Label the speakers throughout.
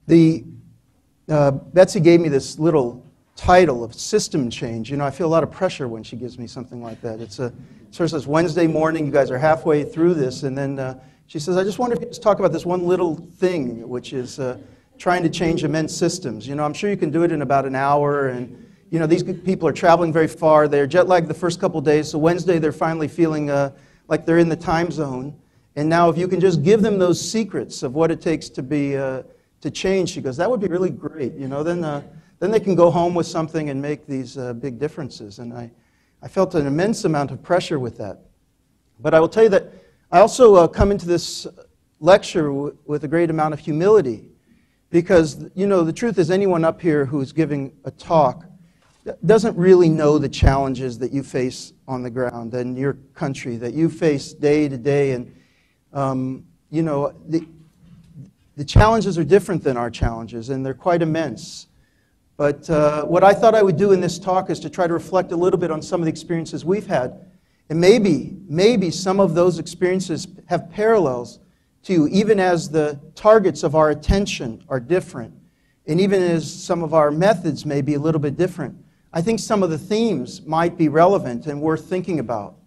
Speaker 1: Betsy gave me this little title of system change. You know, I feel a lot of pressure when she gives me something like that. It sort of says, Wednesday morning, you guys are halfway through this, and then she says, I just wonder if you could just talk about this one little thing, which is trying to change immense systems. You know, I'm sure you can do it in about an hour, and, you know, these people are traveling very far. They're jet lagged the first couple days, so Wednesday they're finally feeling like they're in the time zone. And now if you can just give them those secrets of what it takes to be, to change, she goes, that would be really great. You know, then they can go home with something and make these big differences. And I felt an immense amount of pressure with that. But I will tell you that I also come into this lecture with a great amount of humility, because, you know, the truth is anyone up here who's giving a talk doesn't really know the challenges that you face on the ground and your country, that you face day to day. And, you know, the challenges are different than our challenges, and they're quite immense. But what I thought I would do in this talk is to try to reflect a little bit on some of the experiences we've had. And maybe some of those experiences have parallels to you, even as the targets of our attention are different, and even as some of our methods may be a little bit different. I think some of the themes might be relevant and worth thinking about.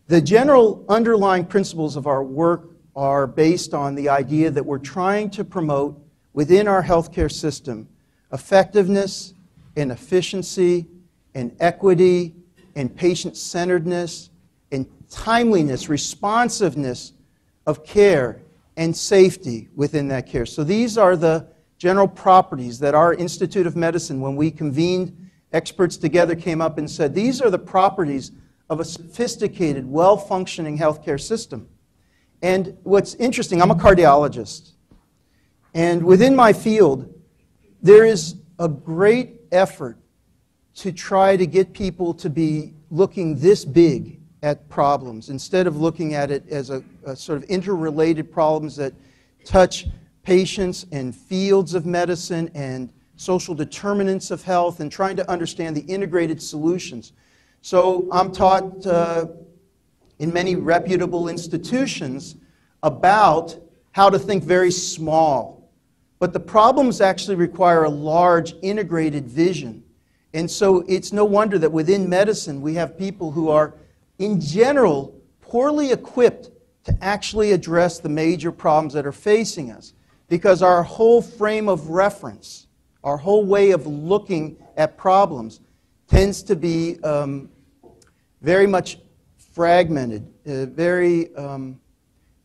Speaker 1: The general underlying principles of our work are based on the idea that we're trying to promote within our healthcare system effectiveness and efficiency and equity and patient-centeredness and timeliness, responsiveness of care and safety within that care. So these are the general properties that our Institute of Medicine, when we convened experts together, came up and said, these are the properties of a sophisticated, well-functioning healthcare system. And what's interesting, I'm a cardiologist, and within my field, there is a great effort to try to get people to be looking this big at problems instead of looking at it as a sort of interrelated problems that touch patients and fields of medicine and social determinants of health, and trying to understand the integrated solutions. So I'm taught in many reputable institutions about how to think very small. But the problems actually require a large integrated vision. And so it's no wonder that within medicine we have people who are, in general, poorly equipped to actually address the major problems that are facing us. Because our whole frame of reference, our whole way of looking at problems tends to be very much fragmented,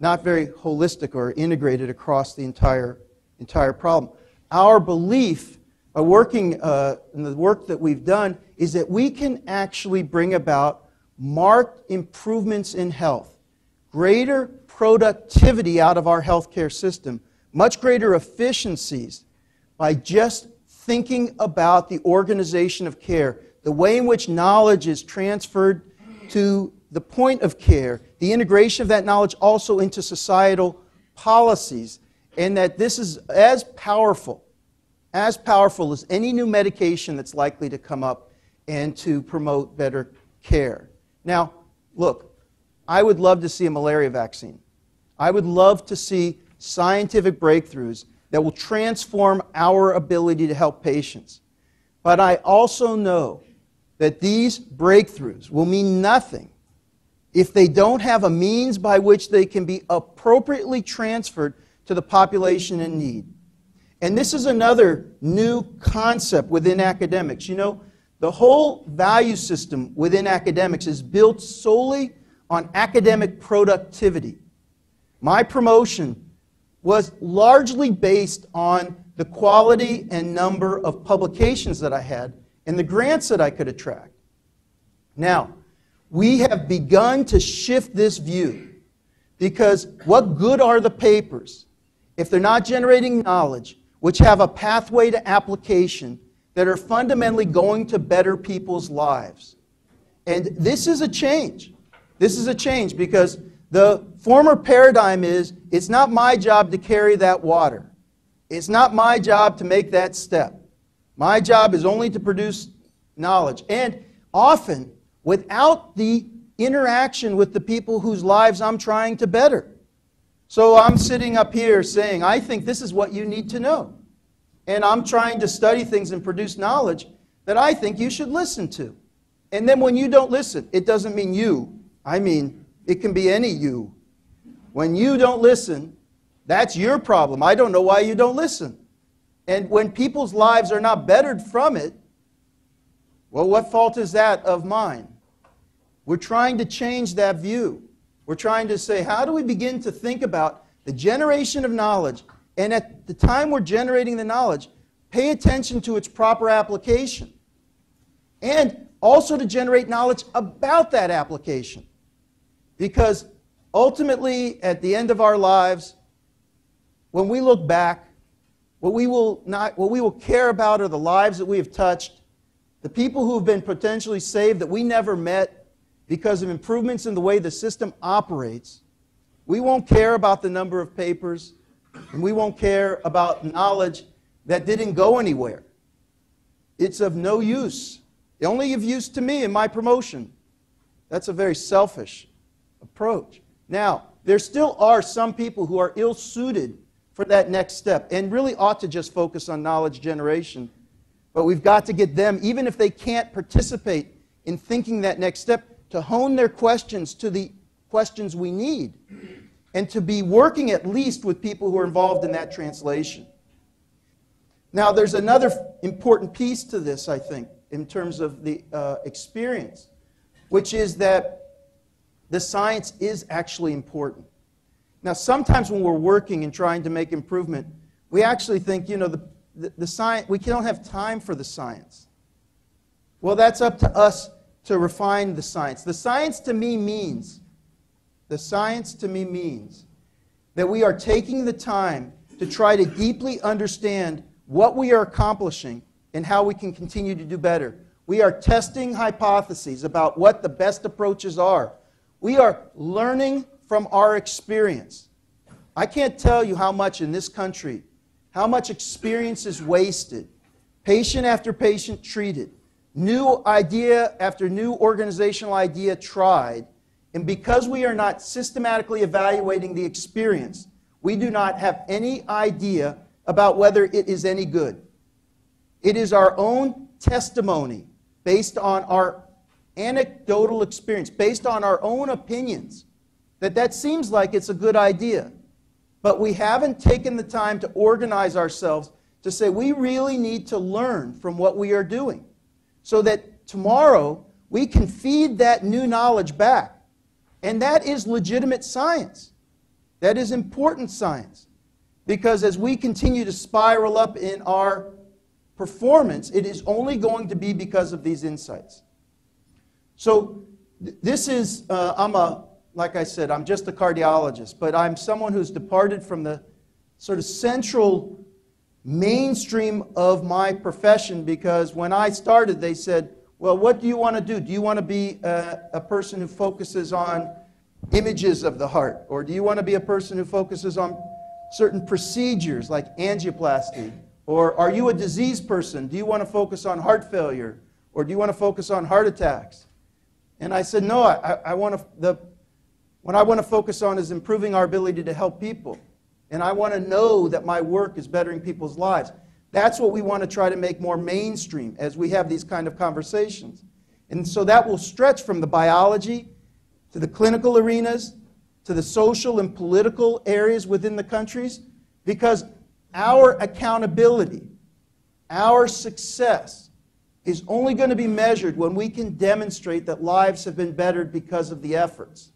Speaker 1: not very holistic or integrated across the entire problem. Our belief, by working in the work that we've done, is that we can actually bring about marked improvements in health, greater productivity out of our healthcare system, much greater efficiencies by just thinking about the organization of care, the way in which knowledge is transferred to the point of care, the integration of that knowledge also into societal policies, and that this is as powerful as any new medication that's likely to come up and to promote better care. Now, look, I would love to see a malaria vaccine. I would love to see scientific breakthroughs that will transform our ability to help patients. But I also know that these breakthroughs will mean nothing if they don't have a means by which they can be appropriately transferred to the population in need. And this is another new concept within academics. You know, the whole value system within academics is built solely on academic productivity. My promotion was largely based on the quality and number of publications that I had and the grants that I could attract. Now, we have begun to shift this view, because what good are the papers if they're not generating knowledge which have a pathway to application that are fundamentally going to better people's lives? And this is a change. This is a change because the former paradigm is, it's not my job to carry that water. It's not my job to make that step. My job is only to produce knowledge. And often, without the interaction with the people whose lives I'm trying to better. So I'm sitting up here saying, I think this is what you need to know. and I'm trying to study things and produce knowledge that I think you should listen to. And then when you don't listen, it doesn't mean you. I mean, it can be any you. When you don't listen, that's your problem. I don't know why you don't listen. And when people's lives are not bettered from it, well, what fault is that of mine? We're trying to change that view. We're trying to say, how do we begin to think about the generation of knowledge, and at the time we're generating the knowledge, pay attention to its proper application. And also to generate knowledge about that application. Because ultimately, at the end of our lives, when we look back, what we will care about are the lives that we have touched, the people who have been potentially saved that we never met because of improvements in the way the system operates. We won't care about the number of papers, and we won't care about knowledge that didn't go anywhere. It's of no use. Only of use to me in my promotion. That's a very selfish approach. Now, there still are some people who are ill-suited for that next step and really ought to just focus on knowledge generation. But we've got to get them, even if they can't participate in thinking that next step, to hone their questions to the questions we need and to be working at least with people who are involved in that translation. Now, there's another important piece to this, I think, in terms of the experience, which is that the science is actually important. Now, sometimes when we're working and trying to make improvement, we actually think, you know, the science, we don't have time for the science. Well, that's up to us to refine the science. The science to me means that we are taking the time to try to deeply understand what we are accomplishing and how we can continue to do better. We are testing hypotheses about what the best approaches are. We are learning from our experience. I can't tell you how much in this country, how much experience is wasted, patient after patient treated, new idea after new organizational idea tried, and because we are not systematically evaluating the experience, we do not have any idea about whether it is any good. It is our own testimony based on our anecdotal experience, based on our own opinions, that seems like it's a good idea. But we haven't taken the time to organize ourselves to say we really need to learn from what we are doing so that tomorrow we can feed that new knowledge back. And that is legitimate science. That is important science. Because as we continue to spiral up in our performance, it is only going to be because of these insights. So this is, like I said, I'm just a cardiologist, but I'm someone who's departed from the sort of central mainstream of my profession because when I started, they said, well, what do you want to do? Do you want to be a person who focuses on images of the heart? Or do you want to be a person who focuses on certain procedures like angioplasty? Or are you a disease person? Do you want to focus on heart failure? Or do you want to focus on heart attacks? And I said, no, what I want to focus on is improving our ability to help people. And I want to know that my work is bettering people's lives. That's what we want to try to make more mainstream as we have these kind of conversations. And so that will stretch from the biology to the clinical arenas to the social and political areas within the countries, because our accountability, our success is only going to be measured when we can demonstrate that lives have been bettered because of the efforts.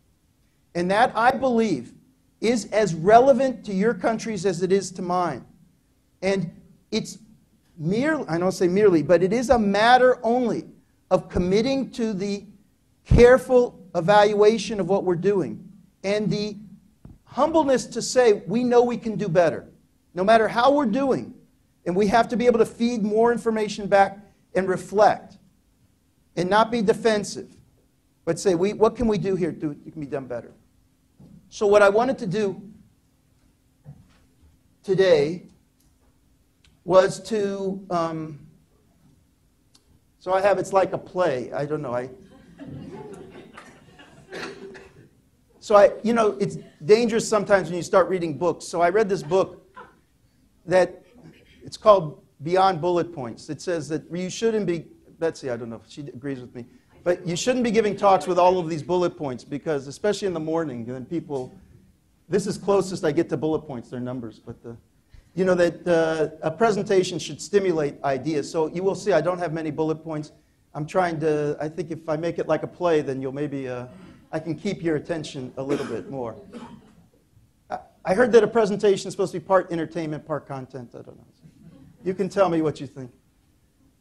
Speaker 1: And that, I believe, is as relevant to your countries as it is to mine. And it's merely, I don't say merely, but it is a matter only of committing to the careful evaluation of what we're doing and the humbleness to say we know we can do better, no matter how we're doing. And we have to be able to feed more information back and reflect and not be defensive, but say, what can we do here that can be done better? So what I wanted to do today was to, so I have, it's like a play. I don't know. You know, it's dangerous sometimes when you start reading books. So I read this book that it's called beyond bullet points. It says that you shouldn't be, Betsy, I don't know if she agrees with me, but you shouldn't be giving talks with all of these bullet points because, especially in the morning, then people, this is closest I get to bullet points, they're numbers, but you know that a presentation should stimulate ideas. So you will see I don't have many bullet points. I'm trying to, I think if I make it like a play, then you'll maybe, I can keep your attention a little bit more. I heard that a presentation is supposed to be part entertainment, part content. I don't know. You can tell me what you think.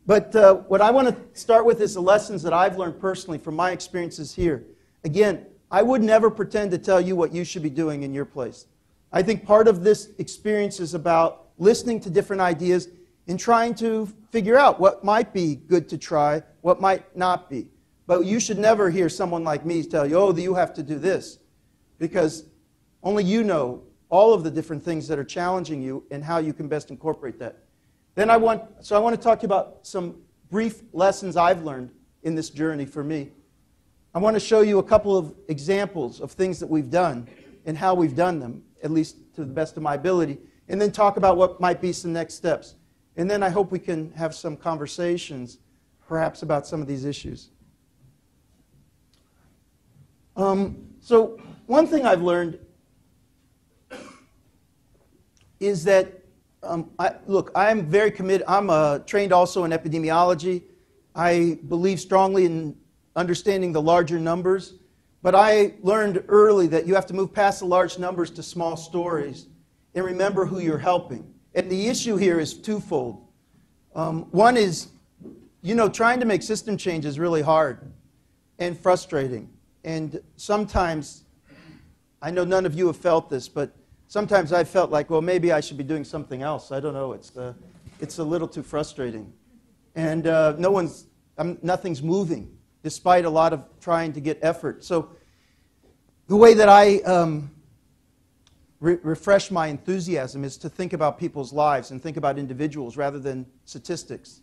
Speaker 1: But what I want to start with is the lessons that I've learned personally from my experiences here. Again, I would never pretend to tell you what you should be doing in your place. I think part of this experience is about listening to different ideas and trying to figure out what might be good to try, what might not be. But you should never hear someone like me tell you, oh, you have to do this, because only you know all of the different things that are challenging you and how you can best incorporate that. Then I want to talk to you about some brief lessons I've learned in this journey for me. I want to show you a couple of examples of things that we've done and how we've done them, at least to the best of my ability, and then talk about what might be some next steps. And then I hope we can have some conversations, perhaps about some of these issues. So one thing I've learned is that, I'm very committed. I'm trained also in epidemiology. I believe strongly in understanding the larger numbers. But I learned early that you have to move past the large numbers to small stories and remember who you're helping. And the issue here is twofold. One is, trying to make system change is really hard and frustrating. And sometimes, I know none of you have felt this, but sometimes I felt like, well, maybe I should be doing something else. I don't know. It's a little too frustrating. And nothing's moving, despite a lot of trying to get effort. So the way that I refresh my enthusiasm is to think about people's lives and think about individuals rather than statistics.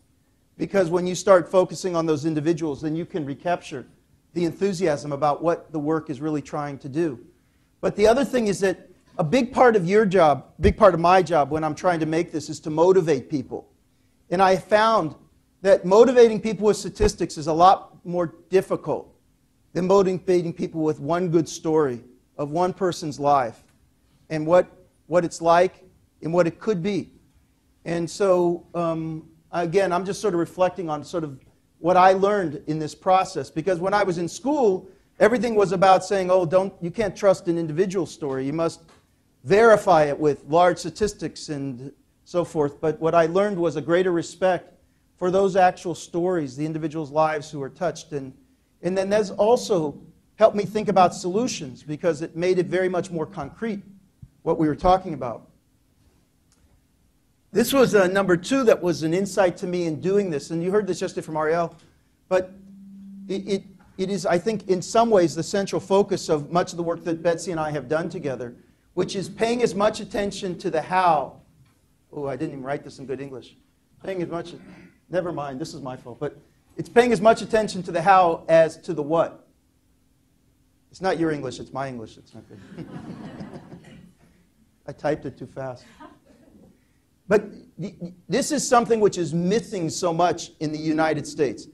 Speaker 1: Because when you start focusing on those individuals, then you can recapture the enthusiasm about what the work is really trying to do. But the other thing is that a big part of your job, big part of my job when I'm trying to make this is to motivate people. And I found that motivating people with statistics is a lot more difficult than motivating people with one good story of one person's life and what it's like and what it could be. And so, again, I'm just sort of reflecting on sort of what I learned in this process. Because when I was in school, everything was about saying, oh, you can't trust an individual story. You must verify it with large statistics and so forth. But what I learned was a greater respect for those actual stories, the individuals' lives who were touched. And then that's also helped me think about solutions because it made it very much more concrete, what we were talking about. This was number 2 that was an insight to me in doing this. And you heard this yesterday from Ariel. But it is, I think, in some ways the central focus of much of the work that Betsy and I have done together, which is paying as much attention to the how. Oh, I didn't even write this in good English. Paying as much, never mind, this is my fault. But it's paying as much attention to the how as to the what. It's not your English, it's my English. It's not good. I typed it too fast. But this is something which is missing so much in the United States.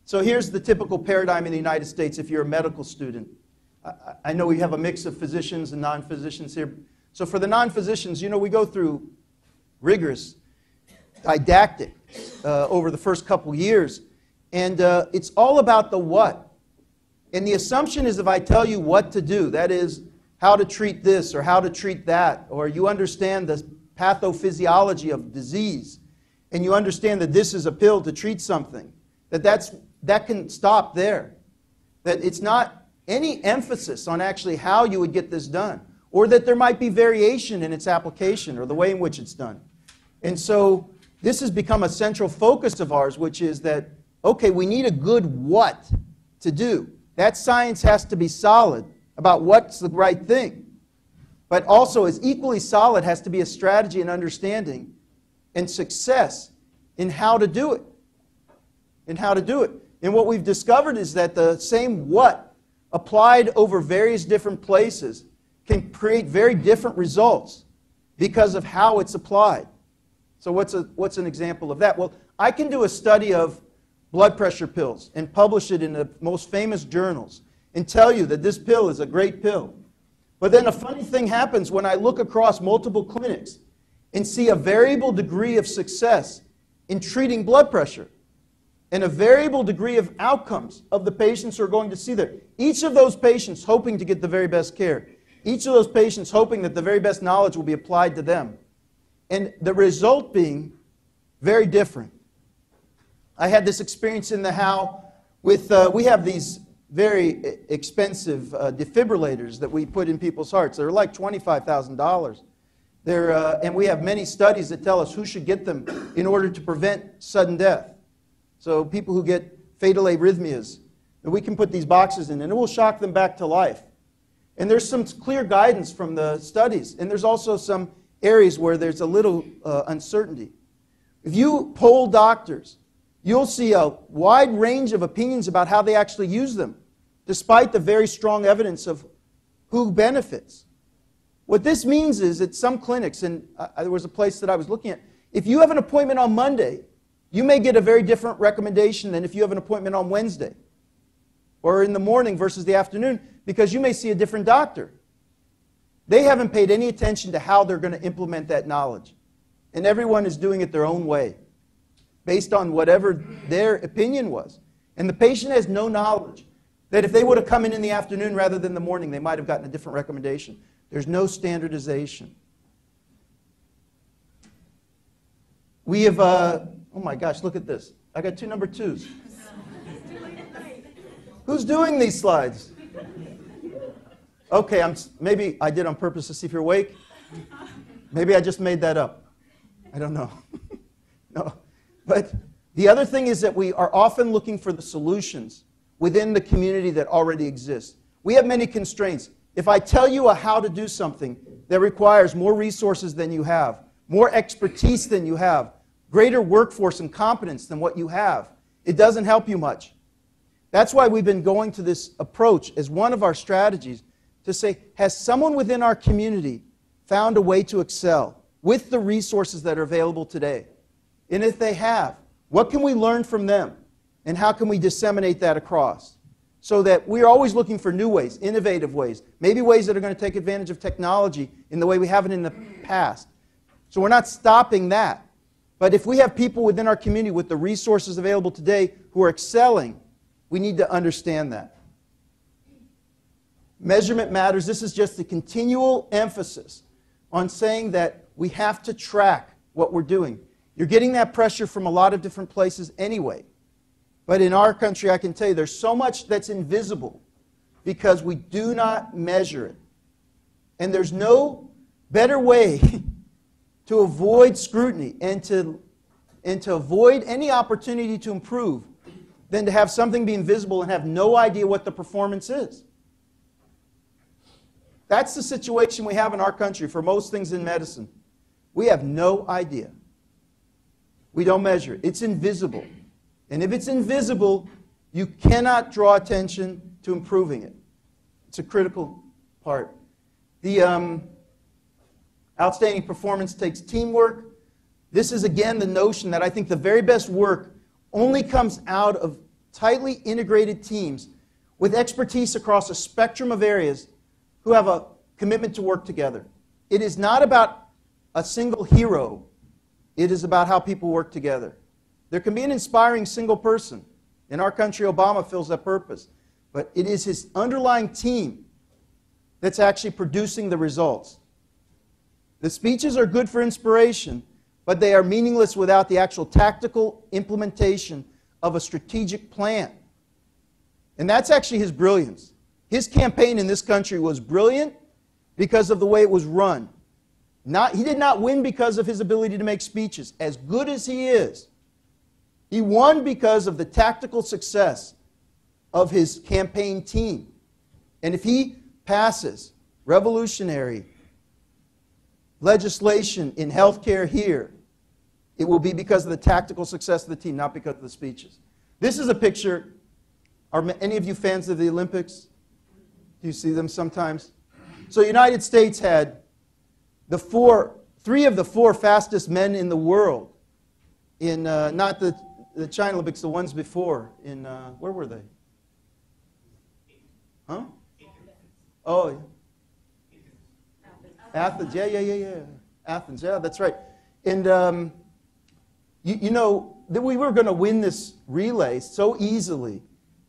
Speaker 1: So here's the typical paradigm in the United States if you're a medical student. I know we have a mix of physicians and non-physicians here. So for the non-physicians, we go through rigorous didactic over the first couple years. And it's all about the what. And the assumption is if I tell you what to do, that is how to treat this or how to treat that, or you understand the pathophysiology of disease, and you understand that this is a pill to treat something, that can stop there. That it's not any emphasis on actually how you would get this done, or that there might be variation in its application or the way in which it's done. And so this has become a central focus of ours, which is that, okay, we need a good what to do. That science has to be solid about what's the right thing. But also, as equally solid has to be a strategy and understanding and success in how to do it. And what we've discovered is that the same what applied over various different places can create very different results because of how it's applied. So what's an example of that? Well, I can do a study of blood pressure pills and publish it in the most famous journals and tell you that this pill is a great pill. But then a funny thing happens when I look across multiple clinics and see a variable degree of success in treating blood pressure and a variable degree of outcomes of the patients who are going to see there. Each of those patients hoping to get the very best care. Each of those patients hoping that the very best knowledge will be applied to them. And the result being very different. I had this experience in the how with, we have these very expensive defibrillators that we put in people's hearts. They're like $25,000. And we have many studies that tell us who should get them in order to prevent sudden death. So people who get fatal arrhythmias, we can put these boxes in and it will shock them back to life. And there's some clear guidance from the studies. And there's also some areas where there's a little uncertainty. If you poll doctors, you'll see a wide range of opinions about how they actually use them, despite the very strong evidence of who benefits. What this means is at some clinics, and there was a place that I was looking at, if you have an appointment on Monday, you may get a very different recommendation than if you have an appointment on Wednesday or in the morning versus the afternoon, because you may see a different doctor. They haven't paid any attention to how they're going to implement that knowledge. And everyone is doing it their own way, based on whatever their opinion was. And the patient has no knowledge that if they would have come in the afternoon rather than the morning, they might have gotten a different recommendation. There's no standardization. We have, oh my gosh, look at this. I got 2 number 2s. Who's doing these slides? Okay, maybe I did on purpose to see if you're awake. Maybe I just made that up. I don't know. No. But the other thing is that we are often looking for the solutions within the community that already exists. We have many constraints. If I tell you how to do something that requires more resources than you have, more expertise than you have, greater workforce and competence than what you have, it doesn't help you much. That's why we've been going to this approach as one of our strategies to say, has someone within our community found a way to excel with the resources that are available today? And if they have, what can we learn from them? And how can we disseminate that across? So that we're always looking for new ways, innovative ways, maybe ways that are going to take advantage of technology in the way we haven't in the past. So we're not stopping that. But if we have people within our community with the resources available today who are excelling, we need to understand that. Measurement matters. This is just a continual emphasis on saying that we have to track what we're doing. You're getting that pressure from a lot of different places anyway. But in our country, I can tell you, there's so much that's invisible because we do not measure it. And there's no better way to avoid scrutiny and to avoid any opportunity to improve than to have something be invisible and have no idea what the performance is. That's the situation we have in our country for most things in medicine. We have no idea. We don't measure it. It's invisible. And if it's invisible, you cannot draw attention to improving it. It's a critical part. The outstanding performance takes teamwork. This is, again, the notion that I think the very best work only comes out of tightly integrated teams with expertise across a spectrum of areas who have a commitment to work together. It is not about a single hero. It is about how people work together. There can be an inspiring single person. In our country, Obama fills that purpose. But it is his underlying team that's actually producing the results. The speeches are good for inspiration, but they are meaningless without the actual tactical implementation of a strategic plan. And that's actually his brilliance. His campaign in this country was brilliant because of the way it was run. He did not win because of his ability to make speeches. As good as he is, he won because of the tactical success of his campaign team. And if he passes revolutionary legislation in healthcare here, it will be because of the tactical success of the team, not because of the speeches. This is a picture. Are any of you fans of the Olympics? Do you see them sometimes? So the United States had the 4 3 of the 4 fastest men in the world in, not the China Olympics, the ones before, in, where were they? Huh? Oh, Athens, yeah. Athens, yeah, that's right. And, you know, that we were going to win this relay so easily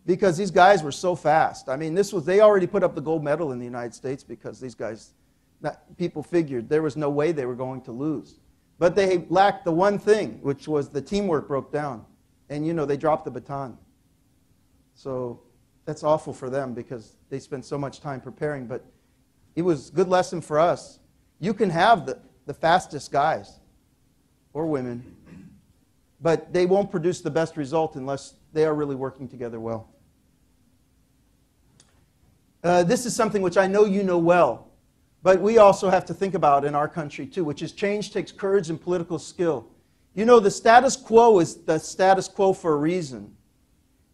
Speaker 1: because these guys were so fast. I mean, they already put up the gold medal in the United States because these guys, people figured there was no way they were going to lose. But they lacked the one thing, which was the teamwork broke down. And, you know, they dropped the baton. So that's awful for them because they spent so much time preparing. But it was a good lesson for us. You can have the fastest guys or women, but they won't produce the best result unless they are really working together well. This is something which I know you know well, but we also have to think about in our country too, which is change takes courage and political skill. You know, the status quo is the status quo for a reason.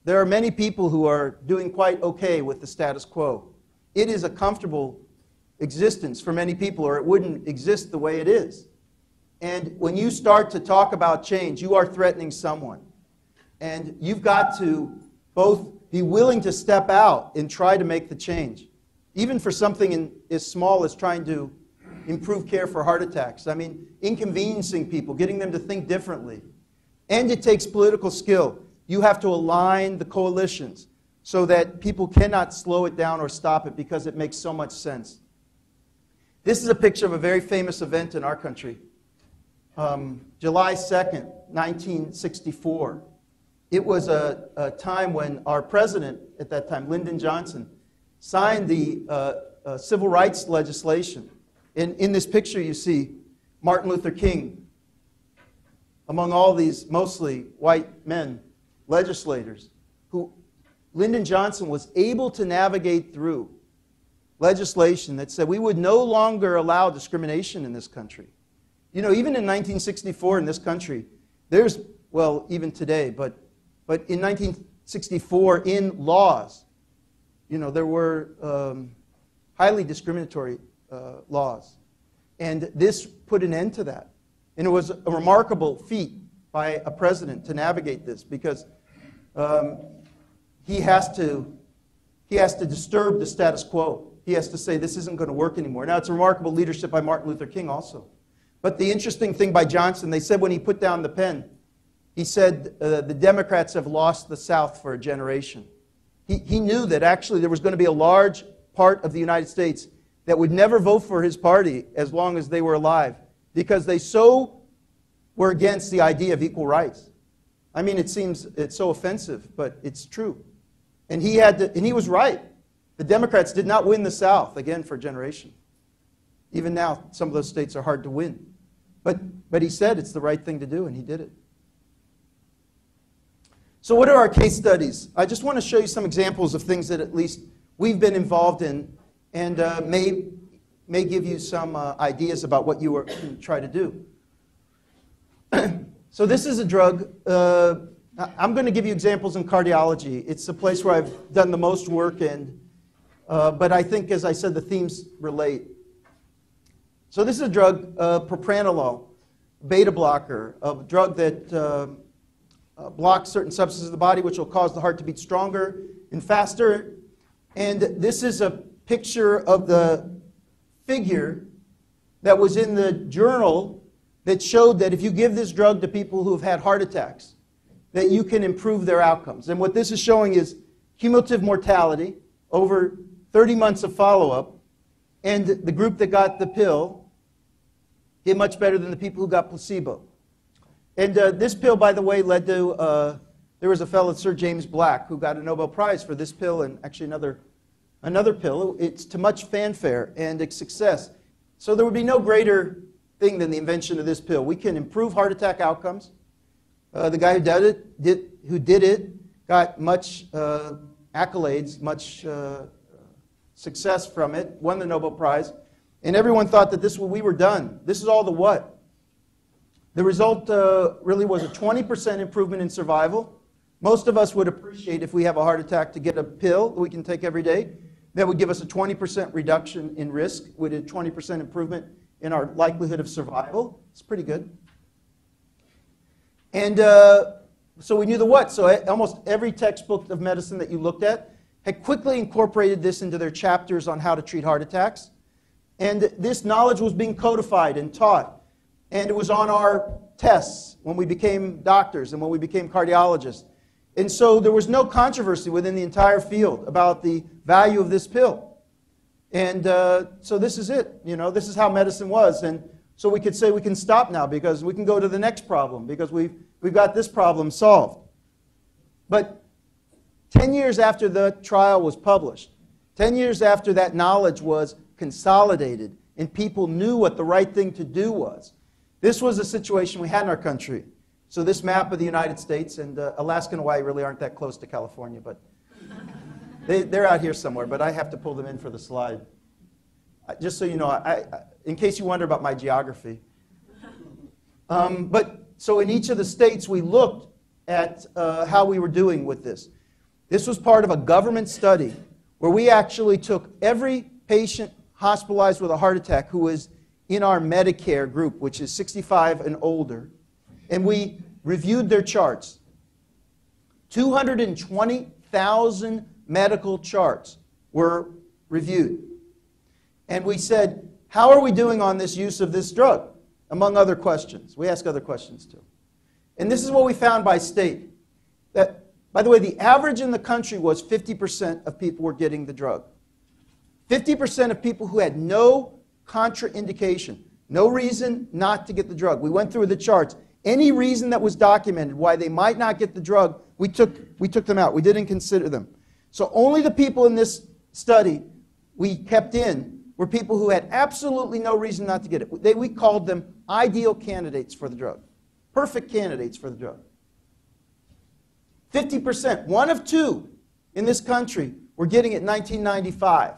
Speaker 1: There are many people who are doing quite okay with the status quo. It is a comfortable existence for many people, or it wouldn't exist the way it is. And when you start to talk about change, you are threatening someone. And you've got to both be willing to step out and try to make the change, even for something as small as trying to improve care for heart attacks. I mean, inconveniencing people, getting them to think differently. And it takes political skill. You have to align the coalitions so that people cannot slow it down or stop it because it makes so much sense. This is a picture of a very famous event in our country. July 2nd, 1964. It was a time when our president at that time, Lyndon Johnson, signed the civil rights legislation. In this picture you see Martin Luther King among all these mostly white men, legislators, who Lyndon Johnson was able to navigate through legislation that said we would no longer allow discrimination in this country. You know, even in 1964 in this country, there's, well, even today, but in 1964 in laws, you know, there were highly discriminatory laws. And this put an end to that. And it was a remarkable feat by a president to navigate this because he has to disturb the status quo. He has to say this isn't going to work anymore. Now, it's a remarkable leadership by Martin Luther King also. But the interesting thing by Johnson, they said when he put down the pen, he said the Democrats have lost the South for a generation. He knew that actually there was going to be a large part of the United States that would never vote for his party as long as they were alive because they so were against the idea of equal rights. I mean, it's so offensive, but it's true. And he was right. The Democrats did not win the South, again, for a generation. Even now, some of those states are hard to win. But he said it's the right thing to do, and he did it. So what are our case studies? I just want to show you some examples of things that at least we've been involved in and may give you some ideas about what you can try to do. So this is a drug. I'm going to give you examples in cardiology. It's a place where I've done the most work, but I think, as I said, the themes relate. So this is a drug, propranolol, Betablocker, a drug that blocks certain substances of the body which will cause the heart to beat stronger and faster. And this is a picture of the figure that was in the journal that showed that if you give this drug to people who have had heart attacks, that you can improve their outcomes. And what this is showing is cumulative mortality over 30 months of follow-up, and the group that got the pill did much better than the people who got placebo. And this pill, by the way, led to, there was a fellow, Sir James Black, who got a Nobel Prize for this pill and actually another pill. It's to much fanfare and a success. So there would be no greater thing than the invention of this pill. We can improve heart attack outcomes. The guy who did it got much accolades, much success from it, won the Nobel Prize, and everyone thought that we were done. This is all the what? The result really was a 20% improvement in survival. Most of us would appreciate if we have a heart attack to get a pill that we can take every day. That would give us a 20% reduction in risk with a 20% improvement in our likelihood of survival. It's pretty good. And so we knew the what. So almost every textbook of medicine that you looked at had quickly incorporated this into their chapters on how to treat heart attacks. And this knowledge was being codified and taught. And it was on our tests when we became doctors and when we became cardiologists. And so there was no controversy within the entire field about the value of this pill. And so this is it. You know, this is how medicine was. And so we could say we can stop now because we can go to the next problem because we've got this problem solved. But 10 years after the trial was published, 10 years after that knowledge was consolidated and people knew what the right thing to do was, this was a situation we had in our country. So this map of the United States, and Alaska and Hawaii really aren't that close to California, but they're out here somewhere, but I have to pull them in for the slide. Just so you know, in case you wonder about my geography. But so in each of the states, we looked at how we were doing with this. This was part of a government study where we actually took every patient hospitalized with a heart attack who was in our Medicare group, which is 65 and older, and we reviewed their charts. 220,000 medical charts were reviewed. And we said, how are we doing on this use of this drug? Among other questions. We ask other questions too. And this is what we found by state. That, by the way, the average in the country was 50% of people were getting the drug. 50% of people who had no contraindication, no reason not to get the drug. We went through the charts. Any reason that was documented why they might not get the drug, we took them out. We didn't consider them. So only the people in this study we kept in were people who had absolutely no reason not to get it. We called them ideal candidates for the drug. Perfect candidates for the drug. 50%, one of two in this country were getting it in 1995.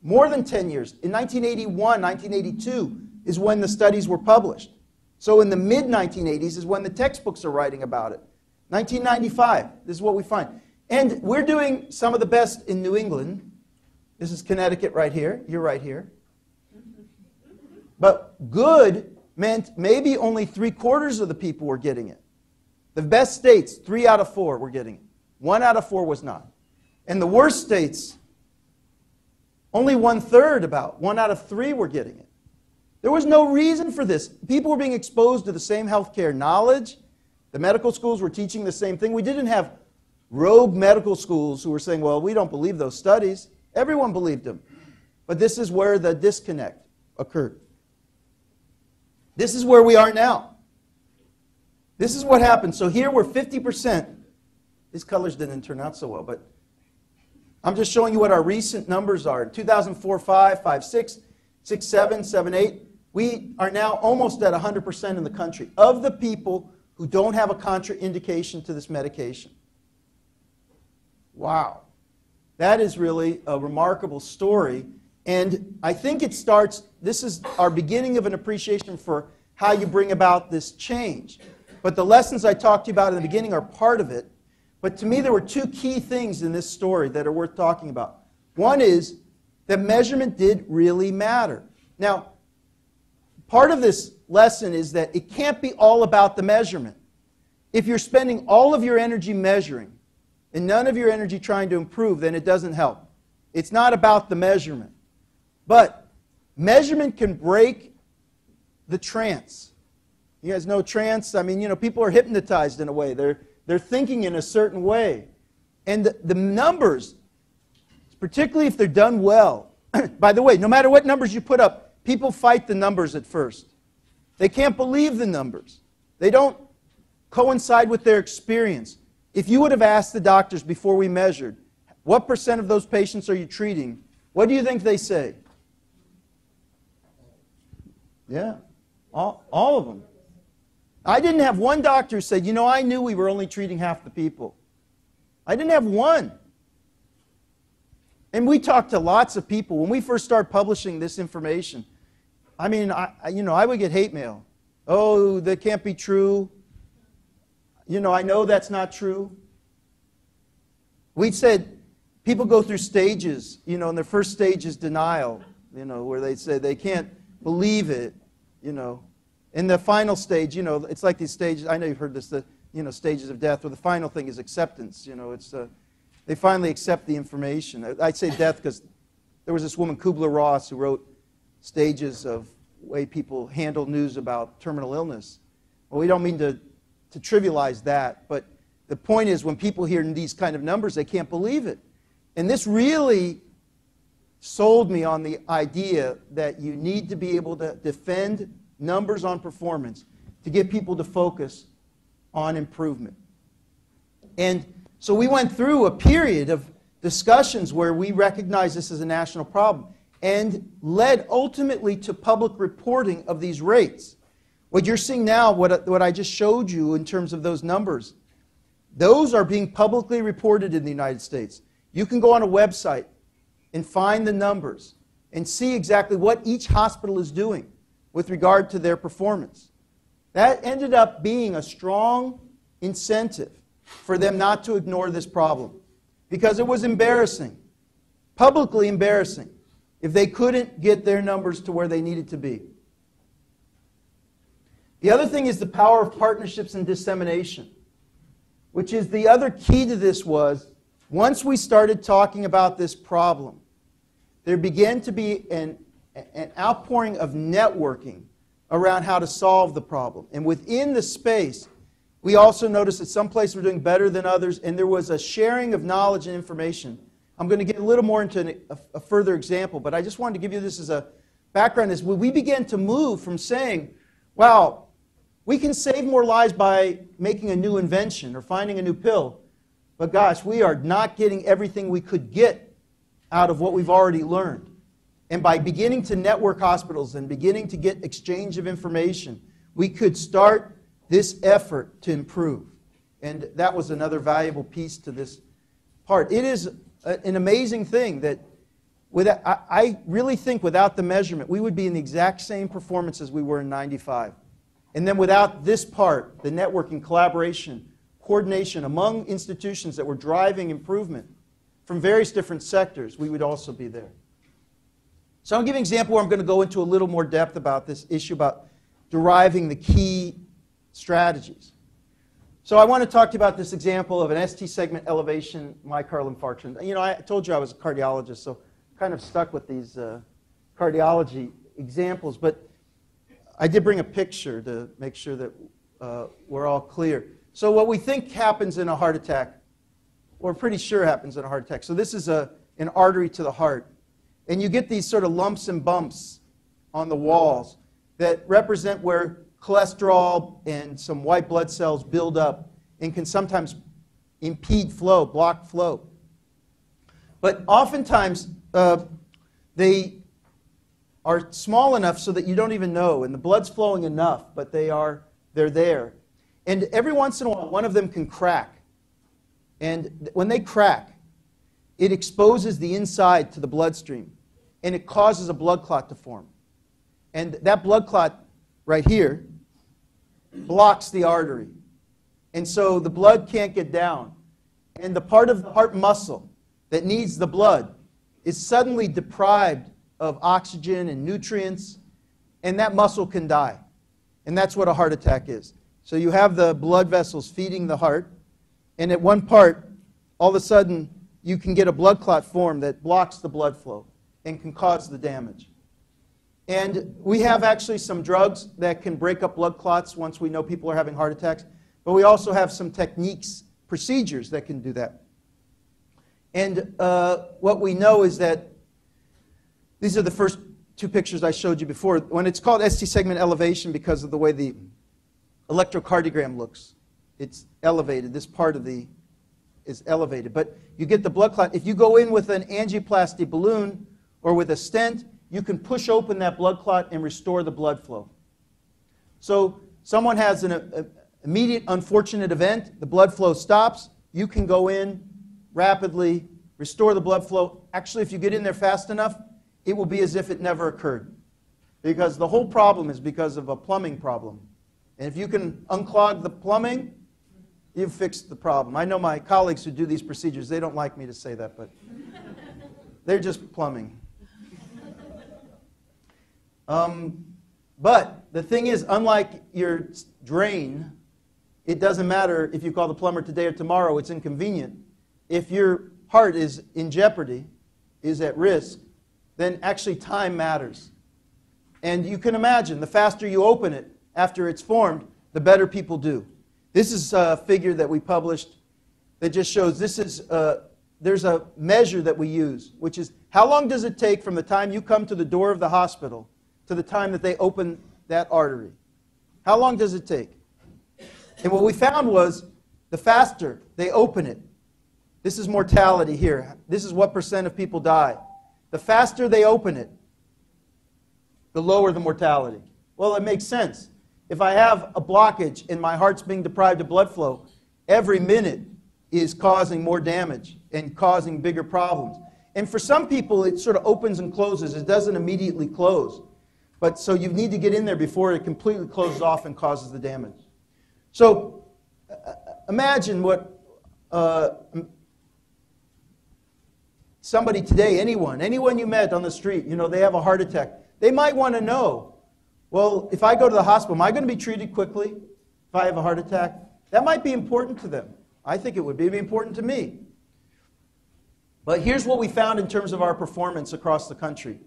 Speaker 1: More than 10 years. In 1981, 1982 is when the studies were published. So in the mid-1980s is when the textbooks are writing about it. 1995, this is what we find. And we're doing some of the best in New England. This is Connecticut right here. You're right here. But good meant maybe only 3/4 of the people were getting it. The best states, 3 out of 4 were getting it. 1 out of 4 was not. And the worst states, only 1/3, about 1 out of 3 were getting it. There was no reason for this. People were being exposed to the same healthcare knowledge. The medical schools were teaching the same thing. We didn't have rogue medical schools who were saying, well, we don't believe those studies. Everyone believed them. But this is where the disconnect occurred. This is where we are now. This is what happened. So here we're 50%. These colors didn't turn out so well, but I'm just showing you what our recent numbers are. 2004, 5, 5, 6, 6, 7, 7, 8. We are now almost at 100% in the country of the people who don't have a contraindication to this medication. Wow. That is really a remarkable story. And I think it starts, this is our beginning of an appreciation for how you bring about this change. But the lessons I talked to you about in the beginning are part of it. But to me, there were two key things in this story that are worth talking about. One is that measurement did really matter. Now, part of this lesson is that it can't be all about the measurement. If you're spending all of your energy measuring and none of your energy trying to improve, then it doesn't help. It's not about the measurement. But measurement can break the trance. You guys know trance? I mean, you know, people are hypnotized in a way. They're thinking in a certain way. And the numbers, particularly if they're done well, by the way, no matter what numbers you put up, people fight the numbers at first. They can't believe the numbers. They don't coincide with their experience. If you would have asked the doctors before we measured, what % of those patients are you treating? What do you think they say? Yeah, all of them. I didn't have one doctor who said, you know, I knew we were only treating half the people. I didn't have one. And we talked to lots of people. When we first started publishing this information, I mean, I would get hate mail. Oh, that can't be true. You know, I know that's not true. We said people go through stages, you know, and their first stage is denial, you know, where they say they can't, believe it, you know. In the final stage, you know, it's like these stages. I know you've heard this, the stages of death, where the final thing is acceptance. You know, it's they finally accept the information. I'd say death because there was this woman, Kubler-Ross, who wrote stages of way people handle news about terminal illness. Well, we don't mean to trivialize that, but the point is when people hear these kind of numbers, they can't believe it. And this really sold me on the idea that you need to be able to defend numbers on performance to get people to focus on improvement. And so we went through a period of discussions where we recognized this as a national problem and led ultimately to public reporting of these rates. What you're seeing now, what I just showed you in terms of those numbers, those are being publicly reported in the United States. You can go on a website and find the numbers and see exactly what each hospital is doing with regard to their performance. That ended up being a strong incentive for them not to ignore this problem because it was embarrassing, publicly embarrassing, if they couldn't get their numbers to where they needed to be. The other thing is the power of partnerships and dissemination, which is the other key to this was, once we started talking about this problem, there began to be an outpouring of networking around how to solve the problem. And within the space, we also noticed that some places were doing better than others, and there was a sharing of knowledge and information. I'm going to get a little more into a further example, but I just wanted to give you this as a background. Is when we began to move from saying, wow, we can save more lives by making a new invention or finding a new pill, but gosh, we are not getting everything we could get out of what we've already learned. And by beginning to network hospitals and beginning to get exchange of information, we could start this effort to improve. And that was another valuable piece to this part. It is an amazing thing that I really think without the measurement, we would be in the exact same performance as we were in '95. And then without this part, the networking, collaboration, coordination among institutions that were driving improvement from various different sectors, we would also be there. So I'll give you an example where I'm going to go into a little more depth about this issue about deriving the key strategies. So I want to talk to you about this example of an ST segment elevation myocardial infarction. You know, I told you I was a cardiologist, so I'm kind of stuck with these cardiology examples, but I did bring a picture to make sure that we're all clear. So what we think happens in a heart attack, we're pretty sure happens in a heart attack. So this is an artery to the heart. And you get these sort of lumps and bumps on the walls that represent where cholesterol and some white blood cells build up and can sometimes impede flow, block flow. But oftentimes they are small enough so that you don't even know, and the blood's flowing enough, but they're there. And every once in a while, one of them can crack. And when they crack, it exposes the inside to the bloodstream, and it causes a blood clot to form. And that blood clot right here blocks the artery. And so the blood can't get down. And the part of the heart muscle that needs the blood is suddenly deprived of oxygen and nutrients, and that muscle can die. And that's what a heart attack is. So you have the blood vessels feeding the heart, and at one part, all of a sudden, you can get a blood clot form that blocks the blood flow and can cause the damage. And we have actually some drugs that can break up blood clots once we know people are having heart attacks, but we also have some techniques, procedures that can do that. And what we know is that these are the first two pictures I showed you before. When it's called ST segment elevation because of the way the electrocardiogram looks, it's elevated. This part of the is elevated. But you get the blood clot. If you go in with an angioplasty balloon or with a stent, you can push open that blood clot and restore the blood flow. So someone has an immediate unfortunate event, the blood flow stops, you can go in rapidly, restore the blood flow. Actually, if you get in there fast enough, it will be as if it never occurred. Because the whole problem is because of a plumbing problem. And if you can unclog the plumbing, you've fixed the problem. I know my colleagues who do these procedures, they don't like me to say that, but they're just plumbing. But the thing is, unlike your drain, it doesn't matter if you call the plumber today or tomorrow, it's inconvenient. If your heart is in jeopardy, is at risk, then actually time matters. And you can imagine, the faster you open it after it's formed, the better people do. This is a figure that we published that just shows there's a measure that we use, which is how long does it take from the time you come to the door of the hospital to the time that they open that artery? How long does it take? And what we found was the faster they open it, this is mortality here. This is what % of people die. The faster they open it, the lower the mortality. Well, it makes sense. If I have a blockage and my heart's being deprived of blood flow, every minute is causing more damage and causing bigger problems. And for some people, it sort of opens and closes. It doesn't immediately close. But so you need to get in there before it completely closes off and causes the damage. So imagine what somebody today, anyone you met on the street, they have a heart attack. They might want to know, well, if I go to the hospital, am I going to be treated quickly if I have a heart attack? That might be important to them. I think it would be important to me. But here's what we found in terms of our performance across the country.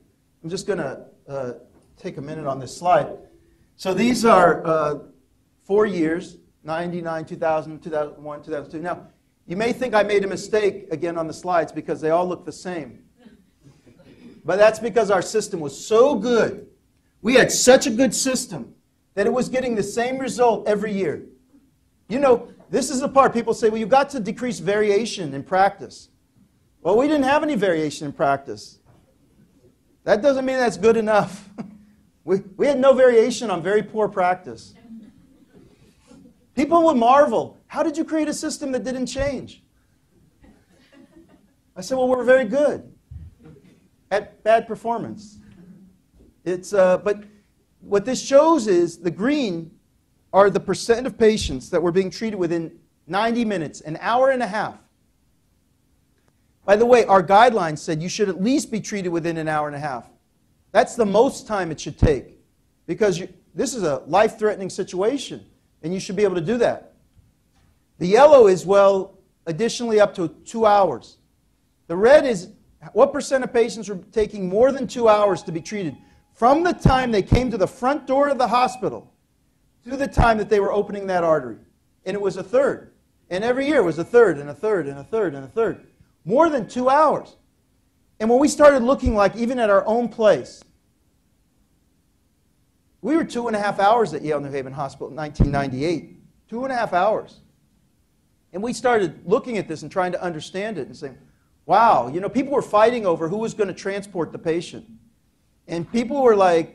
Speaker 1: I'm just going to take a minute on this slide. So these are 4 years, 99, 2000, 2001, 2002. Now, you may think I made a mistake again on the slides because they all look the same. But that's because our system was so good. We had such a good system that it was getting the same result every year. This is the part people say, well, you've got to decrease variation in practice. Well, we didn't have any variation in practice. That doesn't mean that's good enough. We had no variation on very poor practice. People would marvel, how did you create a system that didn't change? I said, well, we're very good at bad performance. But what this shows is the green are the % of patients that were being treated within 90 minutes, an hour and a half. By the way, our guidelines said you should at least be treated within an hour and a half. That's the most time it should take because this is a life-threatening situation, and you should be able to do that. The yellow is, well, additionally up to 2 hours. The red is what % of patients were taking more than 2 hours to be treated from the time they came to the front door of the hospital to the time that they were opening that artery. And it was a third. And every year it was a third and a third and a third and a third. More than 2 hours. And when we started looking even at our own place, we were 2.5 hours at Yale New Haven Hospital in 1998. 2.5 hours. And we started looking at this and trying to understand it and saying, wow, people were fighting over who was going to transport the patient. And people were like,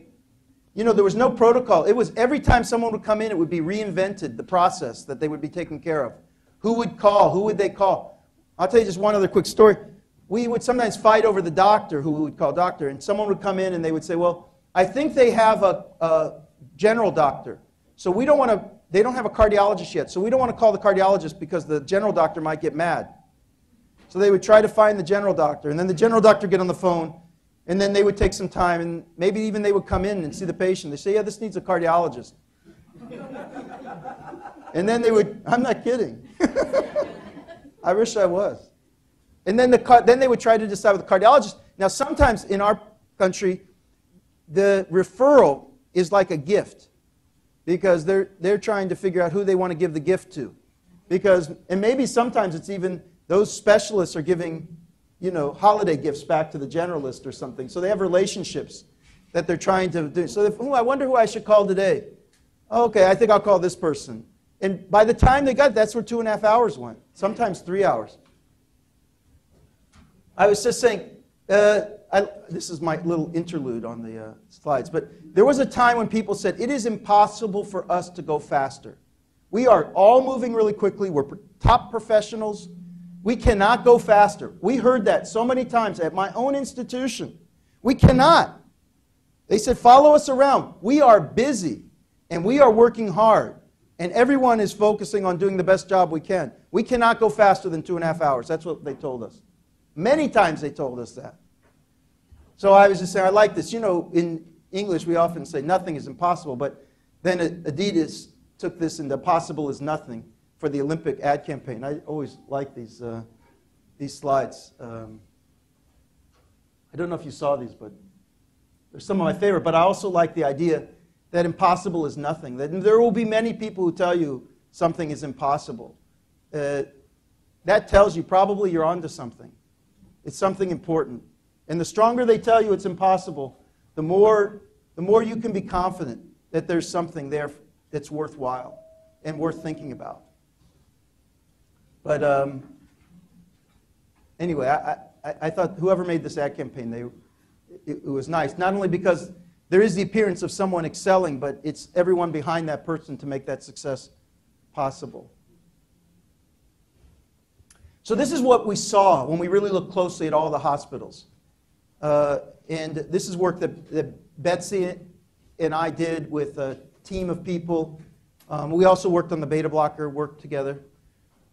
Speaker 1: there was no protocol. It was every time someone would come in, it would be reinvented, the process that they would be taken care of. Who would call? Who would they call? I'll tell you just one other quick story. We would sometimes fight over the doctor, who we would call doctor, and someone would come in and they would say, well, I think they have a general doctor. So they don't have a cardiologist yet, so we don't want to call the cardiologist because the general doctor might get mad. So they would try to find the general doctor, and then the general doctor would get on the phone, and then they would take some time, and maybe even they would come in and see the patient. They say, yeah, this needs a cardiologist. And then they would, I'm not kidding. I wish I was. And then they would try to decide with the cardiologist. Now, sometimes in our country, the referral is like a gift because they're trying to figure out who they want to give the gift to. And maybe sometimes it's even those specialists are giving holiday gifts back to the generalist or something. So they have relationships that they're trying to do. So I wonder who I should call today. Okay, I think I'll call this person. And by the time they got, that's where 2.5 hours went. Sometimes 3 hours. I was just saying, this is my little interlude on the slides, but there was a time when people said, it is impossible for us to go faster. We are all moving really quickly. We're top professionals. We cannot go faster. We heard that so many times at my own institution. We cannot. They said, follow us around. We are busy, and we are working hard, and everyone is focusing on doing the best job we can. We cannot go faster than 2.5 hours. That's what they told us. Many times they told us that. So I was just saying, I like this. In English, we often say nothing is impossible, but then Adidas took this into possible is nothing for the Olympic ad campaign. I always like these slides. I don't know if you saw these, but they're some of my favorite. But I also like the idea that impossible is nothing. That there will be many people who tell you something is impossible. That tells you probably you're onto something. It's something important. And the stronger they tell you it's impossible, the more you can be confident that there's something there that's worthwhile and worth thinking about. But anyway, I thought whoever made this ad campaign, it was nice. Not only because there is the appearance of someone excelling, but it's everyone behind that person to make that success possible. So this is what we saw when we really looked closely at all the hospitals. And this is work that Betsy and I did with a team of people. We also worked on the Betablocker, worked together.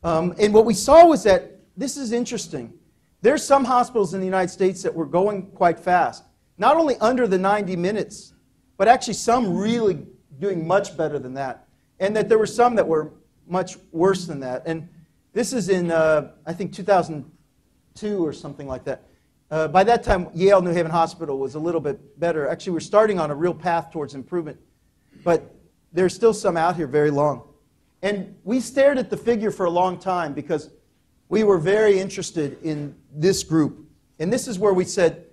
Speaker 1: And what we saw was that, this is interesting, there's some hospitals in the United States that were going quite fast. Not only under the 90 minutes, but actually some really doing much better than that. And that there were some that were much worse than that. And this is in, I think, 2002 or something like that. By that time, Yale New Haven Hospital was a little bit better. Actually, we're starting on a real path towards improvement. But there's still some out here very long. And we stared at the figure for a long time because we were very interested in this group. And this is where we said,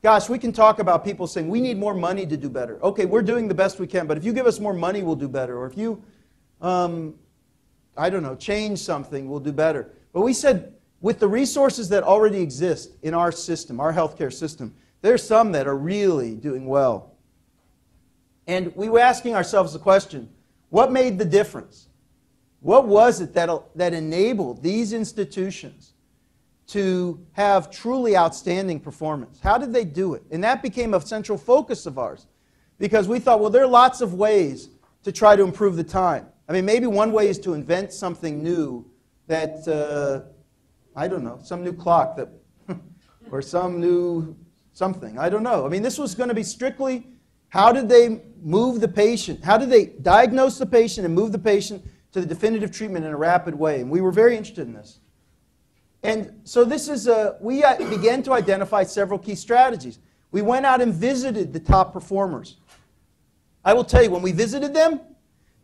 Speaker 1: gosh, we can talk about people saying, we need more money to do better. Okay, we're doing the best we can, but if you give us more money, we'll do better. Or if you, I don't know, change something, we'll do better. But we said, with the resources that already exist in our system, our healthcare system, there's some that are really doing well. And we were asking ourselves the question, what made the difference? What was it that enabled these institutions to have truly outstanding performance? How did they do it? And that became a central focus of ours because we thought, well, there are lots of ways to try to improve the time. I mean, maybe one way is to invent something new that, I don't know, some new clock that, or some new something. I don't know. I mean, this was going to be strictly, how did they move the patient? How did they diagnose the patient and move the patient to the definitive treatment in a rapid way? And we were very interested in this. And so this is we began to identify several key strategies. We went out and visited the top performers. I will tell you, when we visited them,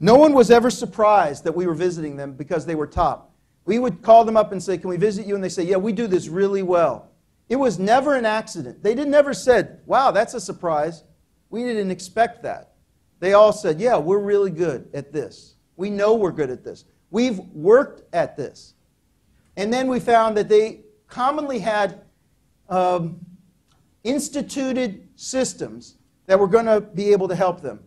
Speaker 1: no one was ever surprised that we were visiting them because they were top. We would call them up and say, can we visit you? And they say, yeah, we do this really well. It was never an accident. They never said, wow, that's a surprise. We didn't expect that. They all said, yeah, we're really good at this. We know we're good at this. We've worked at this. And then we found that they commonly had instituted systems that were going to be able to help them.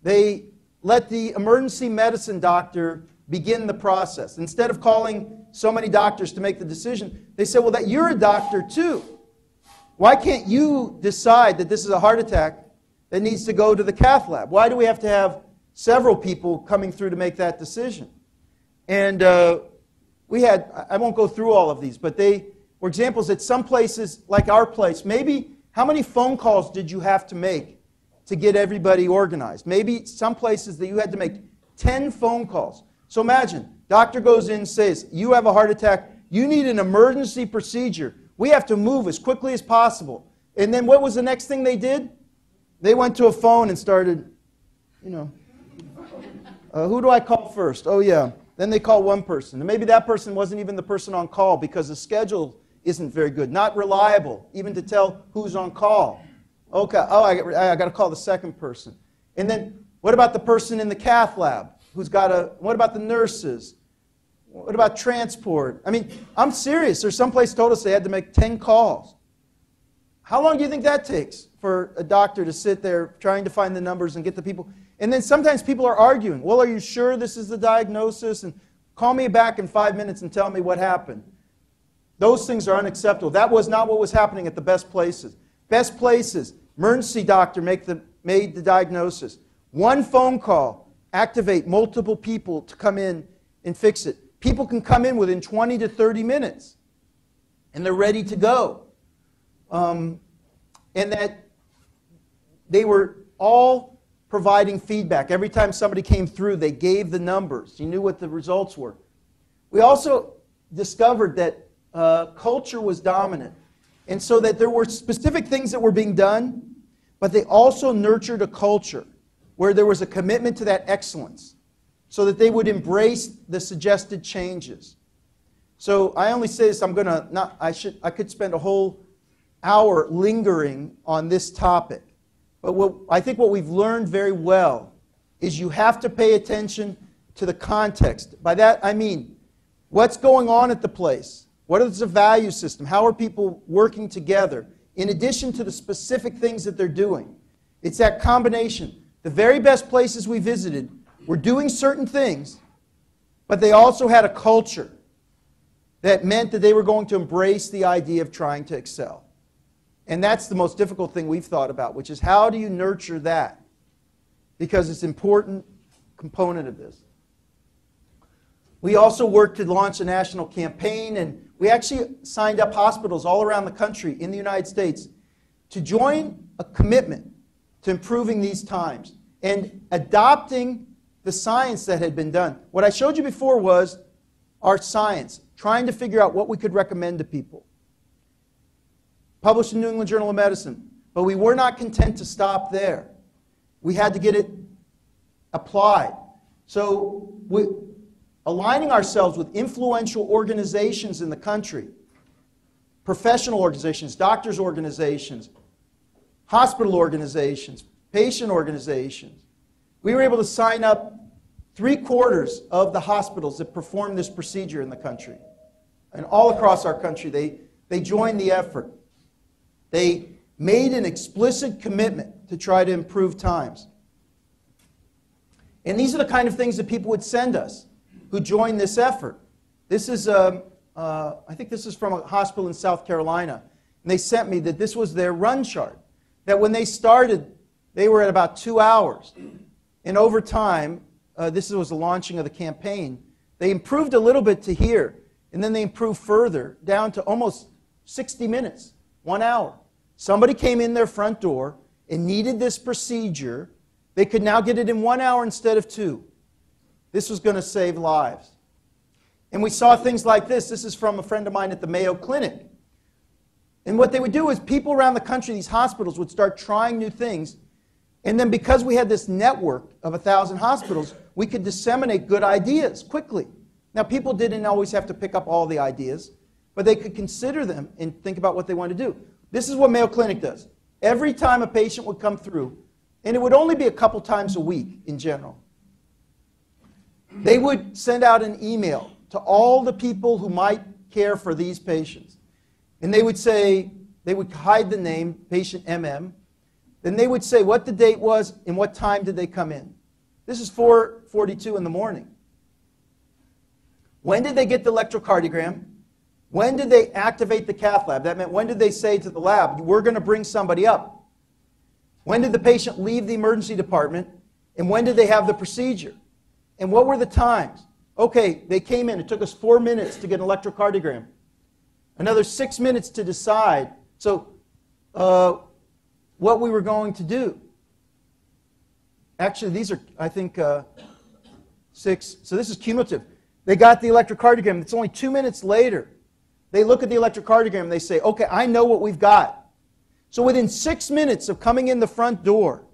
Speaker 1: They let the emergency medicine doctor begin the process. Instead of calling so many doctors to make the decision, they said, well, that you're a doctor too. Why can't you decide that this is a heart attack that needs to go to the cath lab? Why do we have to have several people coming through to make that decision? And we had, I won't go through all of these, but they were examples at some places, like our place, maybe how many phone calls did you have to make to get everybody organized? Maybe some places that you had to make 10 phone calls. So imagine, doctor goes in and says, you have a heart attack, you need an emergency procedure. We have to move as quickly as possible. And then what was the next thing they did? They went to a phone and started, who do I call first? Oh, yeah. Then they call one person. And maybe that person wasn't even the person on call because the schedule isn't very good. Not reliable, even to tell who's on call. Okay. Oh, I got to call the second person. And then what about the person in the cath lab? What about the nurses? What about transport? I mean, I'm serious. There's some place told us they had to make 10 calls. How long do you think that takes for a doctor to sit there trying to find the numbers and get the people? And then sometimes people are arguing, well, are you sure this is the diagnosis? And call me back in 5 minutes and tell me what happened. Those things are unacceptable. That was not what was happening at the best places. Best places, emergency doctor made the diagnosis. One phone call, activate multiple people to come in and fix it. People can come in within 20 to 30 minutes, and they're ready to go. And that they were all providing feedback. Every time somebody came through, they gave the numbers. You knew what the results were. We also discovered that culture was dominant, and so that there were specific things that were being done, but they also nurtured a culture where there was a commitment to that excellence, so that they would embrace the suggested changes. So I only say this, I could spend a whole hour lingering on this topic. But I think what we've learned very well is you have to pay attention to the context. By that I mean, what's going on at the place? What is the value system? How are people working together? In addition to the specific things that they're doing. It's that combination. The very best places we visited were doing certain things, but they also had a culture that meant that they were going to embrace the idea of trying to excel. And that's the most difficult thing we've thought about, which is how do you nurture that? Because it's an important component of this. We also worked to launch a national campaign, and we actually signed up hospitals all around the country in the United States to join a commitment to improving these times and adopting the science that had been done. What I showed you before was our science, trying to figure out what we could recommend to people. Published in New England Journal of Medicine. But we were not content to stop there. We had to get it applied. So aligning ourselves with influential organizations in the country, professional organizations, doctors' organizations, hospital organizations, patient organizations. We were able to sign up 3/4 of the hospitals that perform this procedure in the country. And all across our country, they joined the effort. They made an explicit commitment to try to improve times. And these are the kind of things that people would send us who joined this effort. This is, I think this is from a hospital in South Carolina. And they sent me that this was their run chart. That when they started, they were at about 2 hours. And over time, this was the launching of the campaign, they improved a little bit to here. And then they improved further down to almost 60 minutes, 1 hour. Somebody came in their front door and needed this procedure. They could now get it in 1 hour instead of 2. This was going to save lives. And we saw things like this. This is from a friend of mine at the Mayo Clinic. And what they would do is people around the country, these hospitals, would start trying new things. And then because we had this network of 1,000 hospitals, we could disseminate good ideas quickly. Now, people didn't always have to pick up all the ideas, but they could consider them and think about what they wanted to do. This is what Mayo Clinic does. Every time a patient would come through, and it would only be a couple times a week in general, they would send out an email to all the people who might care for these patients. And they would say, they would hide the name, patient MM. Then they would say what the date was and what time did they come in. This is 4:42 in the morning. When did they get the electrocardiogram? When did they activate the cath lab? That meant when did they say to the lab, we're going to bring somebody up? When did the patient leave the emergency department? And when did they have the procedure? And what were the times? Okay, they came in. It took us 4 minutes to get an electrocardiogram. Another 6 minutes to decide. So what we were going to do. Actually, these are, I think, 6. So this is cumulative. They got the electrocardiogram. It's only 2 minutes later. They look at the electrocardiogram and they say, okay, I know what we've got. So within 6 minutes of coming in the front door,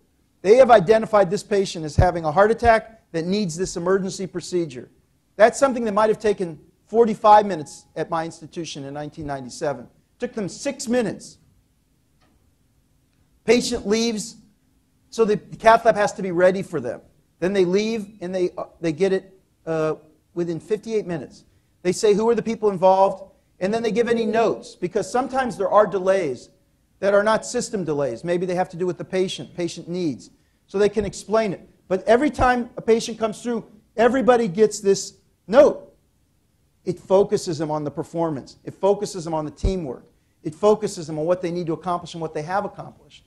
Speaker 1: they have identified this patient as having a heart attack that needs this emergency procedure. That's something that might have taken 45 minutes at my institution in 1997. It took them 6 minutes. Patient leaves, so the cath lab has to be ready for them. Then they leave and they get it within 58 minutes. They say who are the people involved, and then they give any notes, because sometimes there are delays that are not system delays. Maybe they have to do with the patient needs. So they can explain it. But every time a patient comes through, everybody gets this note. It focuses them on the performance. It focuses them on the teamwork. It focuses them on what they need to accomplish and what they have accomplished.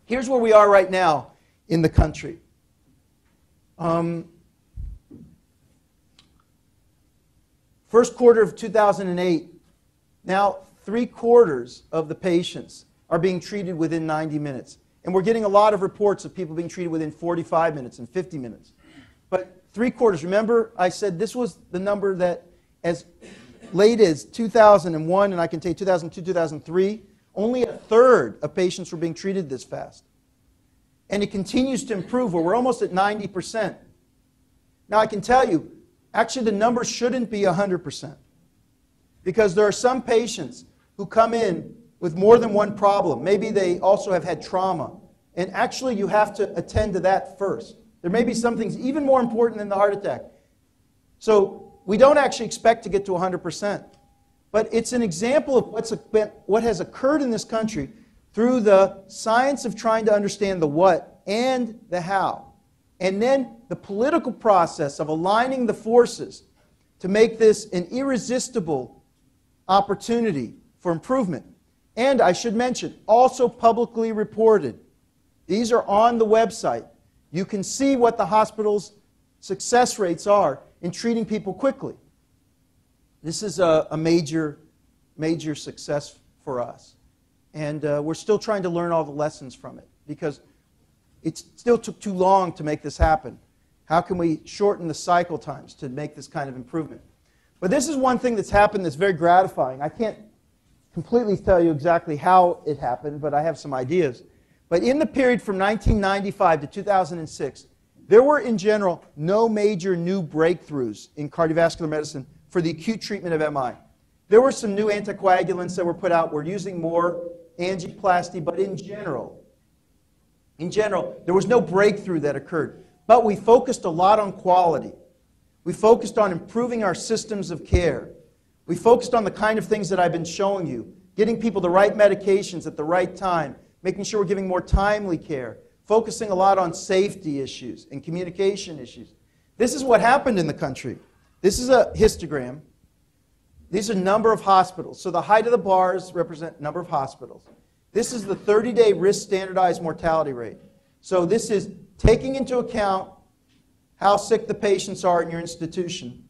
Speaker 1: Here's where we are right now in the country. First quarter of 2008, now 3/4 of the patients are being treated within 90 minutes. And we're getting a lot of reports of people being treated within 45 minutes and 50 minutes. But 3/4, remember I said this was the number that as late as 2001, and I can tell you 2002, 2003, only 1/3 of patients were being treated this fast. And it continues to improve, where we're almost at 90%. Now I can tell you, actually the number shouldn't be 100%. Because there are some patients who come in with more than one problem. Maybe they also have had trauma. And actually you have to attend to that first. There may be some things even more important than the heart attack. So we don't actually expect to get to 100%. But it's an example of what has occurred in this country through the science of trying to understand the what and the how. And then the political process of aligning the forces to make this an irresistible opportunity for improvement. And I should mention, also publicly reported. These are on the website. You can see what the hospital's success rates are in treating people quickly. This is a major success for us. And we're still trying to learn all the lessons from it, because it still took too long to make this happen. How can we shorten the cycle times to make this kind of improvement? But this is one thing that's happened that's very gratifying. I can't completely tell you exactly how it happened, but I have some ideas. But in the period from 1995 to 2006, there were in general no major new breakthroughs in cardiovascular medicine for the acute treatment of MI. There were some new anticoagulants that were put out. We're using more angioplasty, but in general, there was no breakthrough that occurred. But we focused a lot on quality. We focused on improving our systems of care. We focused on the kind of things that I've been showing you, getting people the right medications at the right time, making sure we're giving more timely care, focusing a lot on safety issues and communication issues. This is what happened in the country. This is a histogram. These are number of hospitals. So the height of the bars represent number of hospitals. This is the 30-day risk standardized mortality rate. So this is taking into account how sick the patients are in your institution.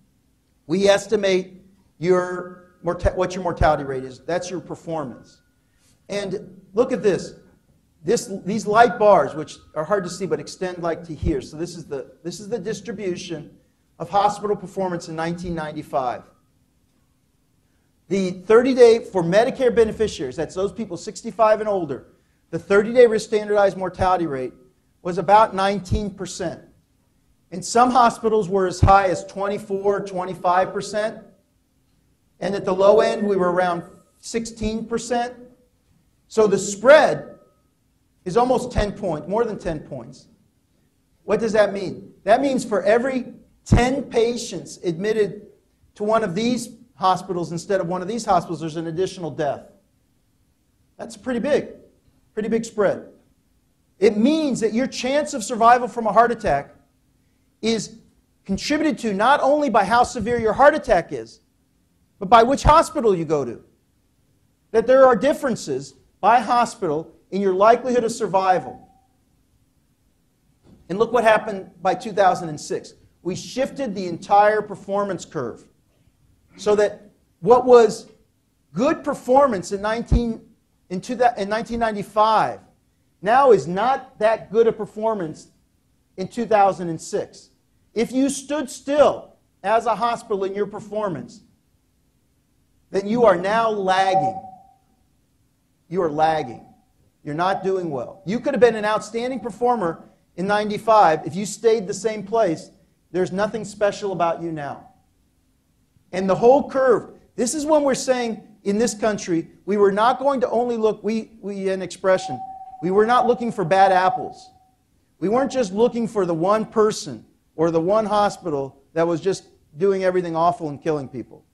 Speaker 1: We estimate what your mortality rate is. That's your performance. And look at this. These light bars, which are hard to see but extend like to here. So this is the distribution of hospital performance in 1995. The 30-day, for Medicare beneficiaries, that's those people 65 and older, the 30-day risk standardized mortality rate was about 19%. And some hospitals were as high as 24, 25%. And at the low end, we were around 16%. So the spread is almost 10 points, more than 10 points. What does that mean? That means for every 10 patients admitted to one of these hospitals instead of one of these hospitals, there's an additional death. That's pretty big spread. It means that your chance of survival from a heart attack is contributed to not only by how severe your heart attack is, but by which hospital you go to. That there are differences by hospital in your likelihood of survival. And look what happened by 2006. We shifted the entire performance curve so that what was good performance in 1995 now is not that good a performance in 2006. If you stood still as a hospital in your performance, then you are now lagging. You are lagging. You're not doing well. You could have been an outstanding performer in 95 if you stayed the same place. There's nothing special about you now. And the whole curve, this is when we're saying in this country, we were not going to only look, an expression, we were not looking for bad apples. We weren't just looking for the one person or the one hospital that was just doing everything awful and killing people.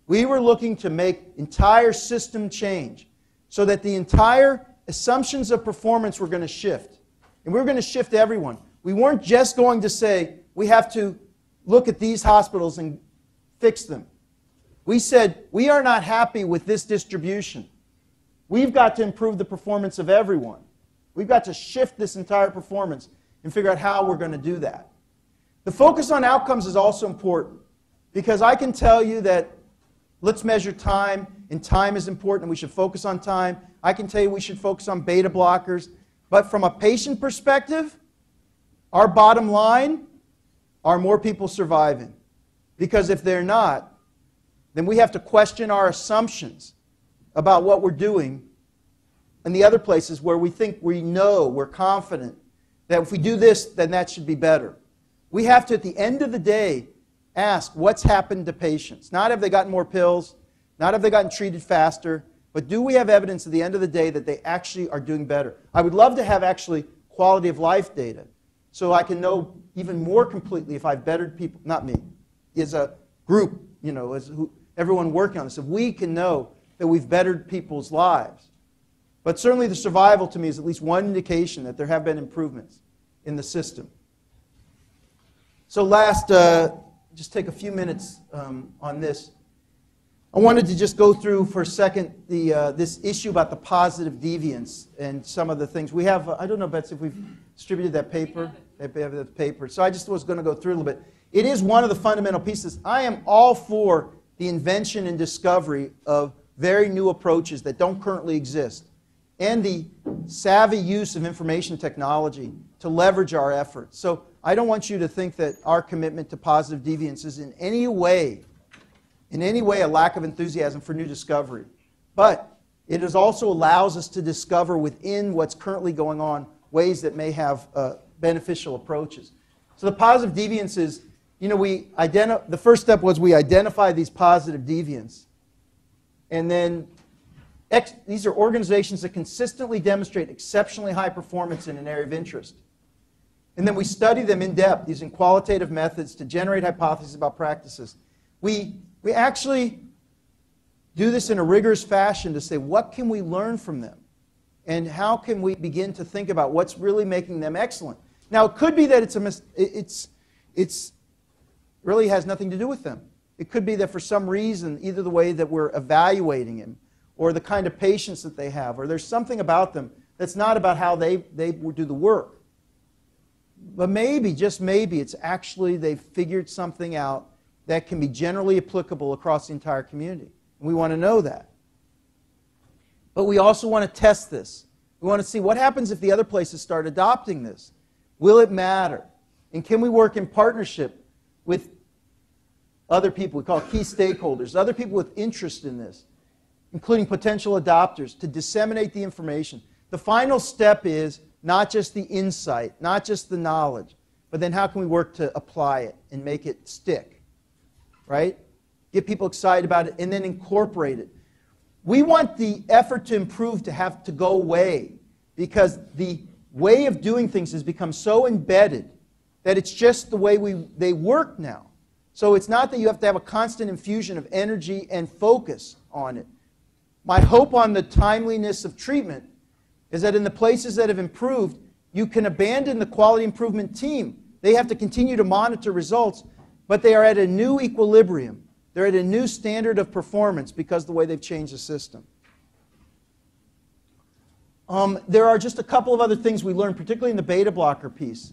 Speaker 1: We were looking to make entire system change so that the entire assumptions of performance were going to shift. And we were going to shift everyone. We weren't just going to say, we have to look at these hospitals and fix them. We said, we are not happy with this distribution. We've got to improve the performance of everyone. We've got to shift this entire performance and figure out how we're going to do that. The focus on outcomes is also important, because I can tell you that let's measure time, and time is important, and we should focus on time. I can tell you we should focus on beta blockers. But from a patient perspective, our bottom line are more people surviving. Because if they're not, then we have to question our assumptions about what we're doing in the other places where we think we know, we're confident, that if we do this, then that should be better. We have to, at the end of the day, ask what's happened to patients. Not have they gotten more pills, not have they gotten treated faster, but do we have evidence at the end of the day that they actually are doing better? I would love to have actually quality of life data so I can know even more completely if I've bettered people, not me, as a group, everyone working on this, if we can know that we've bettered people's lives. But certainly the survival to me is at least one indication that there have been improvements in the system. So last, just take a few minutes on this. I wanted to just go through for a second this issue about the positive deviance and some of the things. We have, I don't know, Betsy, if we've distributed that paper. We have the paper. So I just was going to go through a little bit. It is one of the fundamental pieces. I am all for the invention and discovery of very new approaches that don't currently exist, and the savvy use of information technology to leverage our efforts. So I don't want you to think that our commitment to positive deviance is in any way a lack of enthusiasm for new discovery. But it also allows us to discover within what's currently going on ways that may have beneficial approaches. So the positive deviance is, the first step was we identify these positive deviants. And then these are organizations that consistently demonstrate exceptionally high performance in an area of interest. And then we study them in depth using qualitative methods to generate hypotheses about practices. We actually do this in a rigorous fashion to say, what can we learn from them? And how can we begin to think about what's really making them excellent? Now, it could be that it's really has nothing to do with them. It could be that for some reason, either the way that we're evaluating them, or the kind of patients that they have, or there's something about them that's not about how they do the work. But maybe, just maybe, it's actually they've figured something out that can be generally applicable across the entire community. And we want to know that. But we also want to test this. We want to see what happens if the other places start adopting this. Will it matter? And can we work in partnership with other people, we call key stakeholders, other people with interest in this, including potential adopters, to disseminate the information. The final step is not just the insight, not just the knowledge, but then how can we work to apply it and make it stick, right? Get people excited about it and then incorporate it. We want the effort to improve to have to go away because the way of doing things has become so embedded that it's just the way they work now. So it's not that you have to have a constant infusion of energy and focus on it. My hope on the timeliness of treatment is that in the places that have improved, you can abandon the quality improvement team. They have to continue to monitor results, but they are at a new equilibrium. They're at a new standard of performance because of the way they've changed the system. There are just a couple of other things we learned, particularly in the beta blocker piece,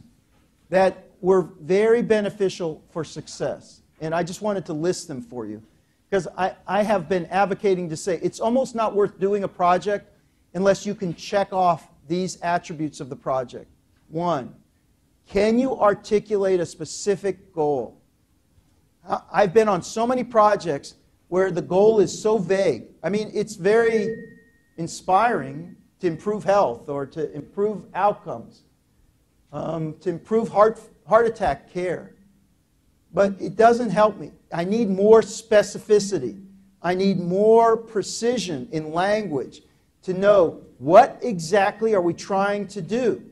Speaker 1: that were very beneficial for success. And I just wanted to list them for you. Because I have been advocating to say it's almost not worth doing a project unless you can check off these attributes of the project. One, can you articulate a specific goal? I've been on so many projects where the goal is so vague. I mean, it's very inspiring to improve health or to improve outcomes, to improve heart attack care. But it doesn't help me. I need more specificity. I need more precision in language to know what exactly are we trying to do.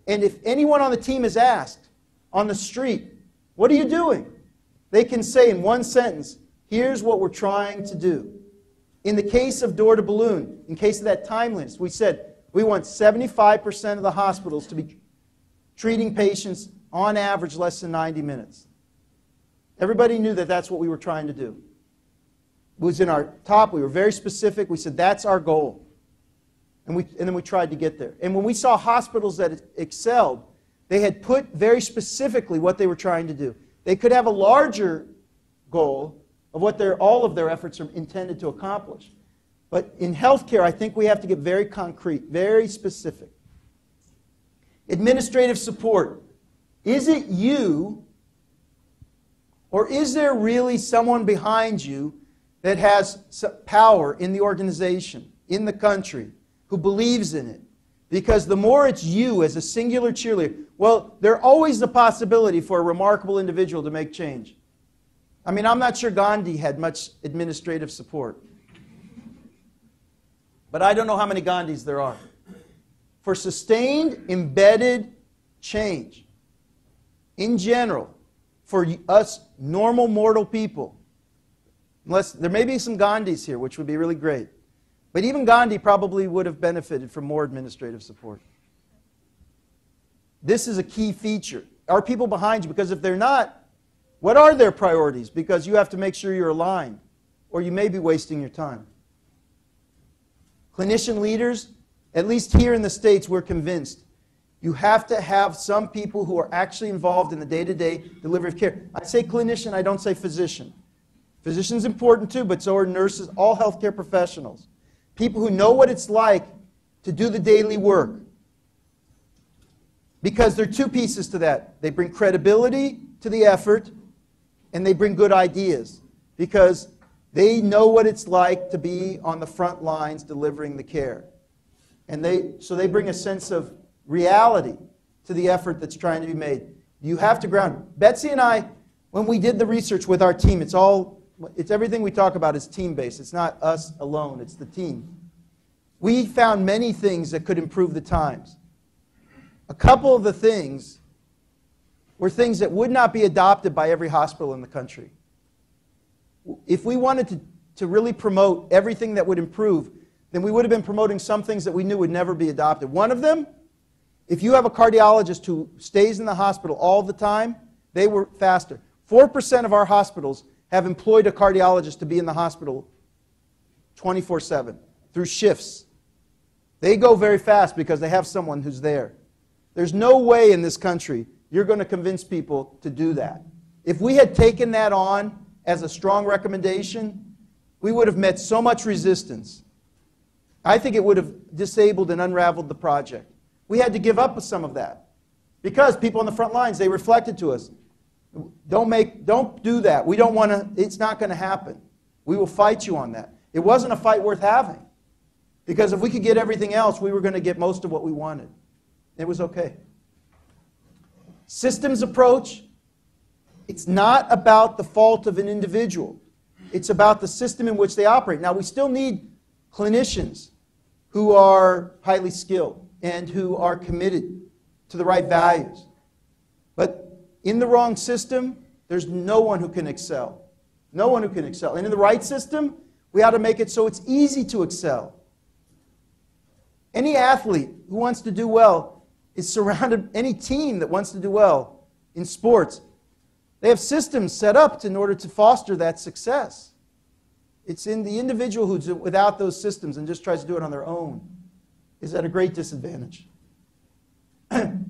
Speaker 1: And if anyone on the team is asked on the street, what are you doing? They can say in one sentence, here's what we're trying to do. In the case of Door to Balloon, in case of that timeliness, we said we want 75% of the hospitals to be treating patients on average less than 90 minutes. Everybody knew that that's what we were trying to do. It was in our top. We were very specific. We said, that's our goal. And then we tried to get there. And when we saw hospitals that excelled, they had put very specifically what they were trying to do. They could have a larger goal of what all of their efforts are intended to accomplish. But in healthcare, I think we have to get very concrete, very specific. Administrative support. Is it you, or is there really someone behind you that has power in the organization, in the country, who believes in it? Because the more it's you as a singular cheerleader, well, there's always the possibility for a remarkable individual to make change. I mean, I'm not sure Gandhi had much administrative support. But I don't know how many Gandhis there are. For sustained, embedded change, in general, for us normal mortal people, unless there may be some Gandhis here, which would be really great. But even Gandhi probably would have benefited from more administrative support. This is a key feature. Are people behind you? Because if they're not, what are their priorities? Because you have to make sure you're aligned, or you may be wasting your time. Clinician leaders, at least here in the States, we're convinced you have to have some people who are actually involved in the day-to-day delivery of care. I say clinician, I don't say physician. Physician's important too, but so are nurses, all healthcare professionals. People who know what it's like to do the daily work. Because there are two pieces to that. They bring credibility to the effort, and they bring good ideas. Because they know what it's like to be on the front lines delivering the care. And so they bring a sense of reality to the effort that's trying to be made. You have to ground it. Betsy and I, when we did the research with our team, it's everything we talk about is team-based. It's not us alone, it's the team. We found many things that could improve the times. A couple of the things were things that would not be adopted by every hospital in the country. If we wanted to really promote everything that would improve, then we would have been promoting some things that we knew would never be adopted. One of them, if you have a cardiologist who stays in the hospital all the time, they work faster. 4% of our hospitals have employed a cardiologist to be in the hospital 24/7 through shifts. They go very fast because they have someone who's there. There's no way in this country you're going to convince people to do that. If we had taken that on as a strong recommendation, we would have met so much resistance. I think it would have disabled and unraveled the project. We had to give up some of that because people on the front lines, they reflected to us, don't do that. We don't want to, it's not going to happen. We will fight you on that. It wasn't a fight worth having because if we could get everything else, we were going to get most of what we wanted. It was okay. Systems approach, it's not about the fault of an individual. It's about the system in which they operate. Now, we still need clinicians who are highly skilled and who are committed to the right values. But in the wrong system, there's no one who can excel. No one who can excel. And in the right system, we ought to make it so it's easy to excel. Any athlete who wants to do well is surrounded, any team that wants to do well in sports, they have systems set up in order to foster that success. It's in the individual who's without those systems and just tries to do it on their own is at a great disadvantage.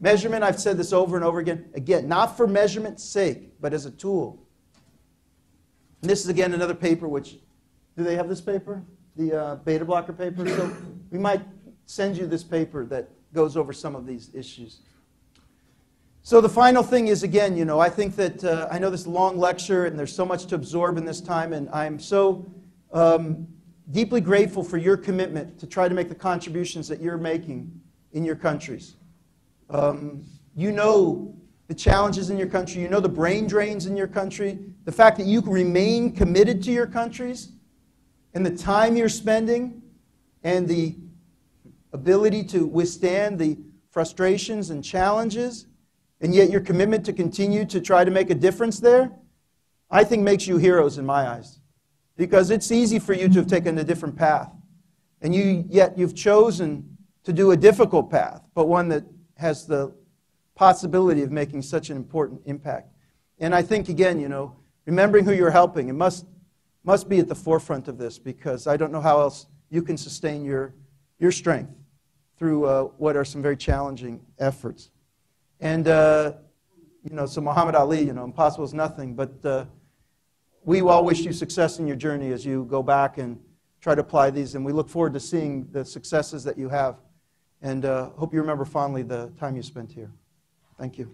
Speaker 1: Measurement, I've said this over and over again. Again, not for measurement's sake, but as a tool. And this is, again, another paper which, do they have this paper? The Betablocker paper? So we might send you this paper that goes over some of these issues. So the final thing is, again, I think that, I know this is a long lecture and there's so much to absorb in this time, and I'm so deeply grateful for your commitment to try to make the contributions that you're making in your countries. You know the challenges in your country, you know the brain drains in your country, the fact that you remain committed to your countries, and the time you're spending, and the ability to withstand the frustrations and challenges, and yet your commitment to continue to try to make a difference there, I think makes you heroes in my eyes. Because it's easy for you to have taken a different path. And yet you've chosen to do a difficult path, but one that has the possibility of making such an important impact. And I think, again, remembering who you're helping, it must be at the forefront of this, because I don't know how else you can sustain your strength through what are some very challenging efforts. And, so Muhammad Ali, impossible is nothing, but we all wish you success in your journey as you go back and try to apply these, and we look forward to seeing the successes that you have, and hope you remember fondly the time you spent here. Thank you.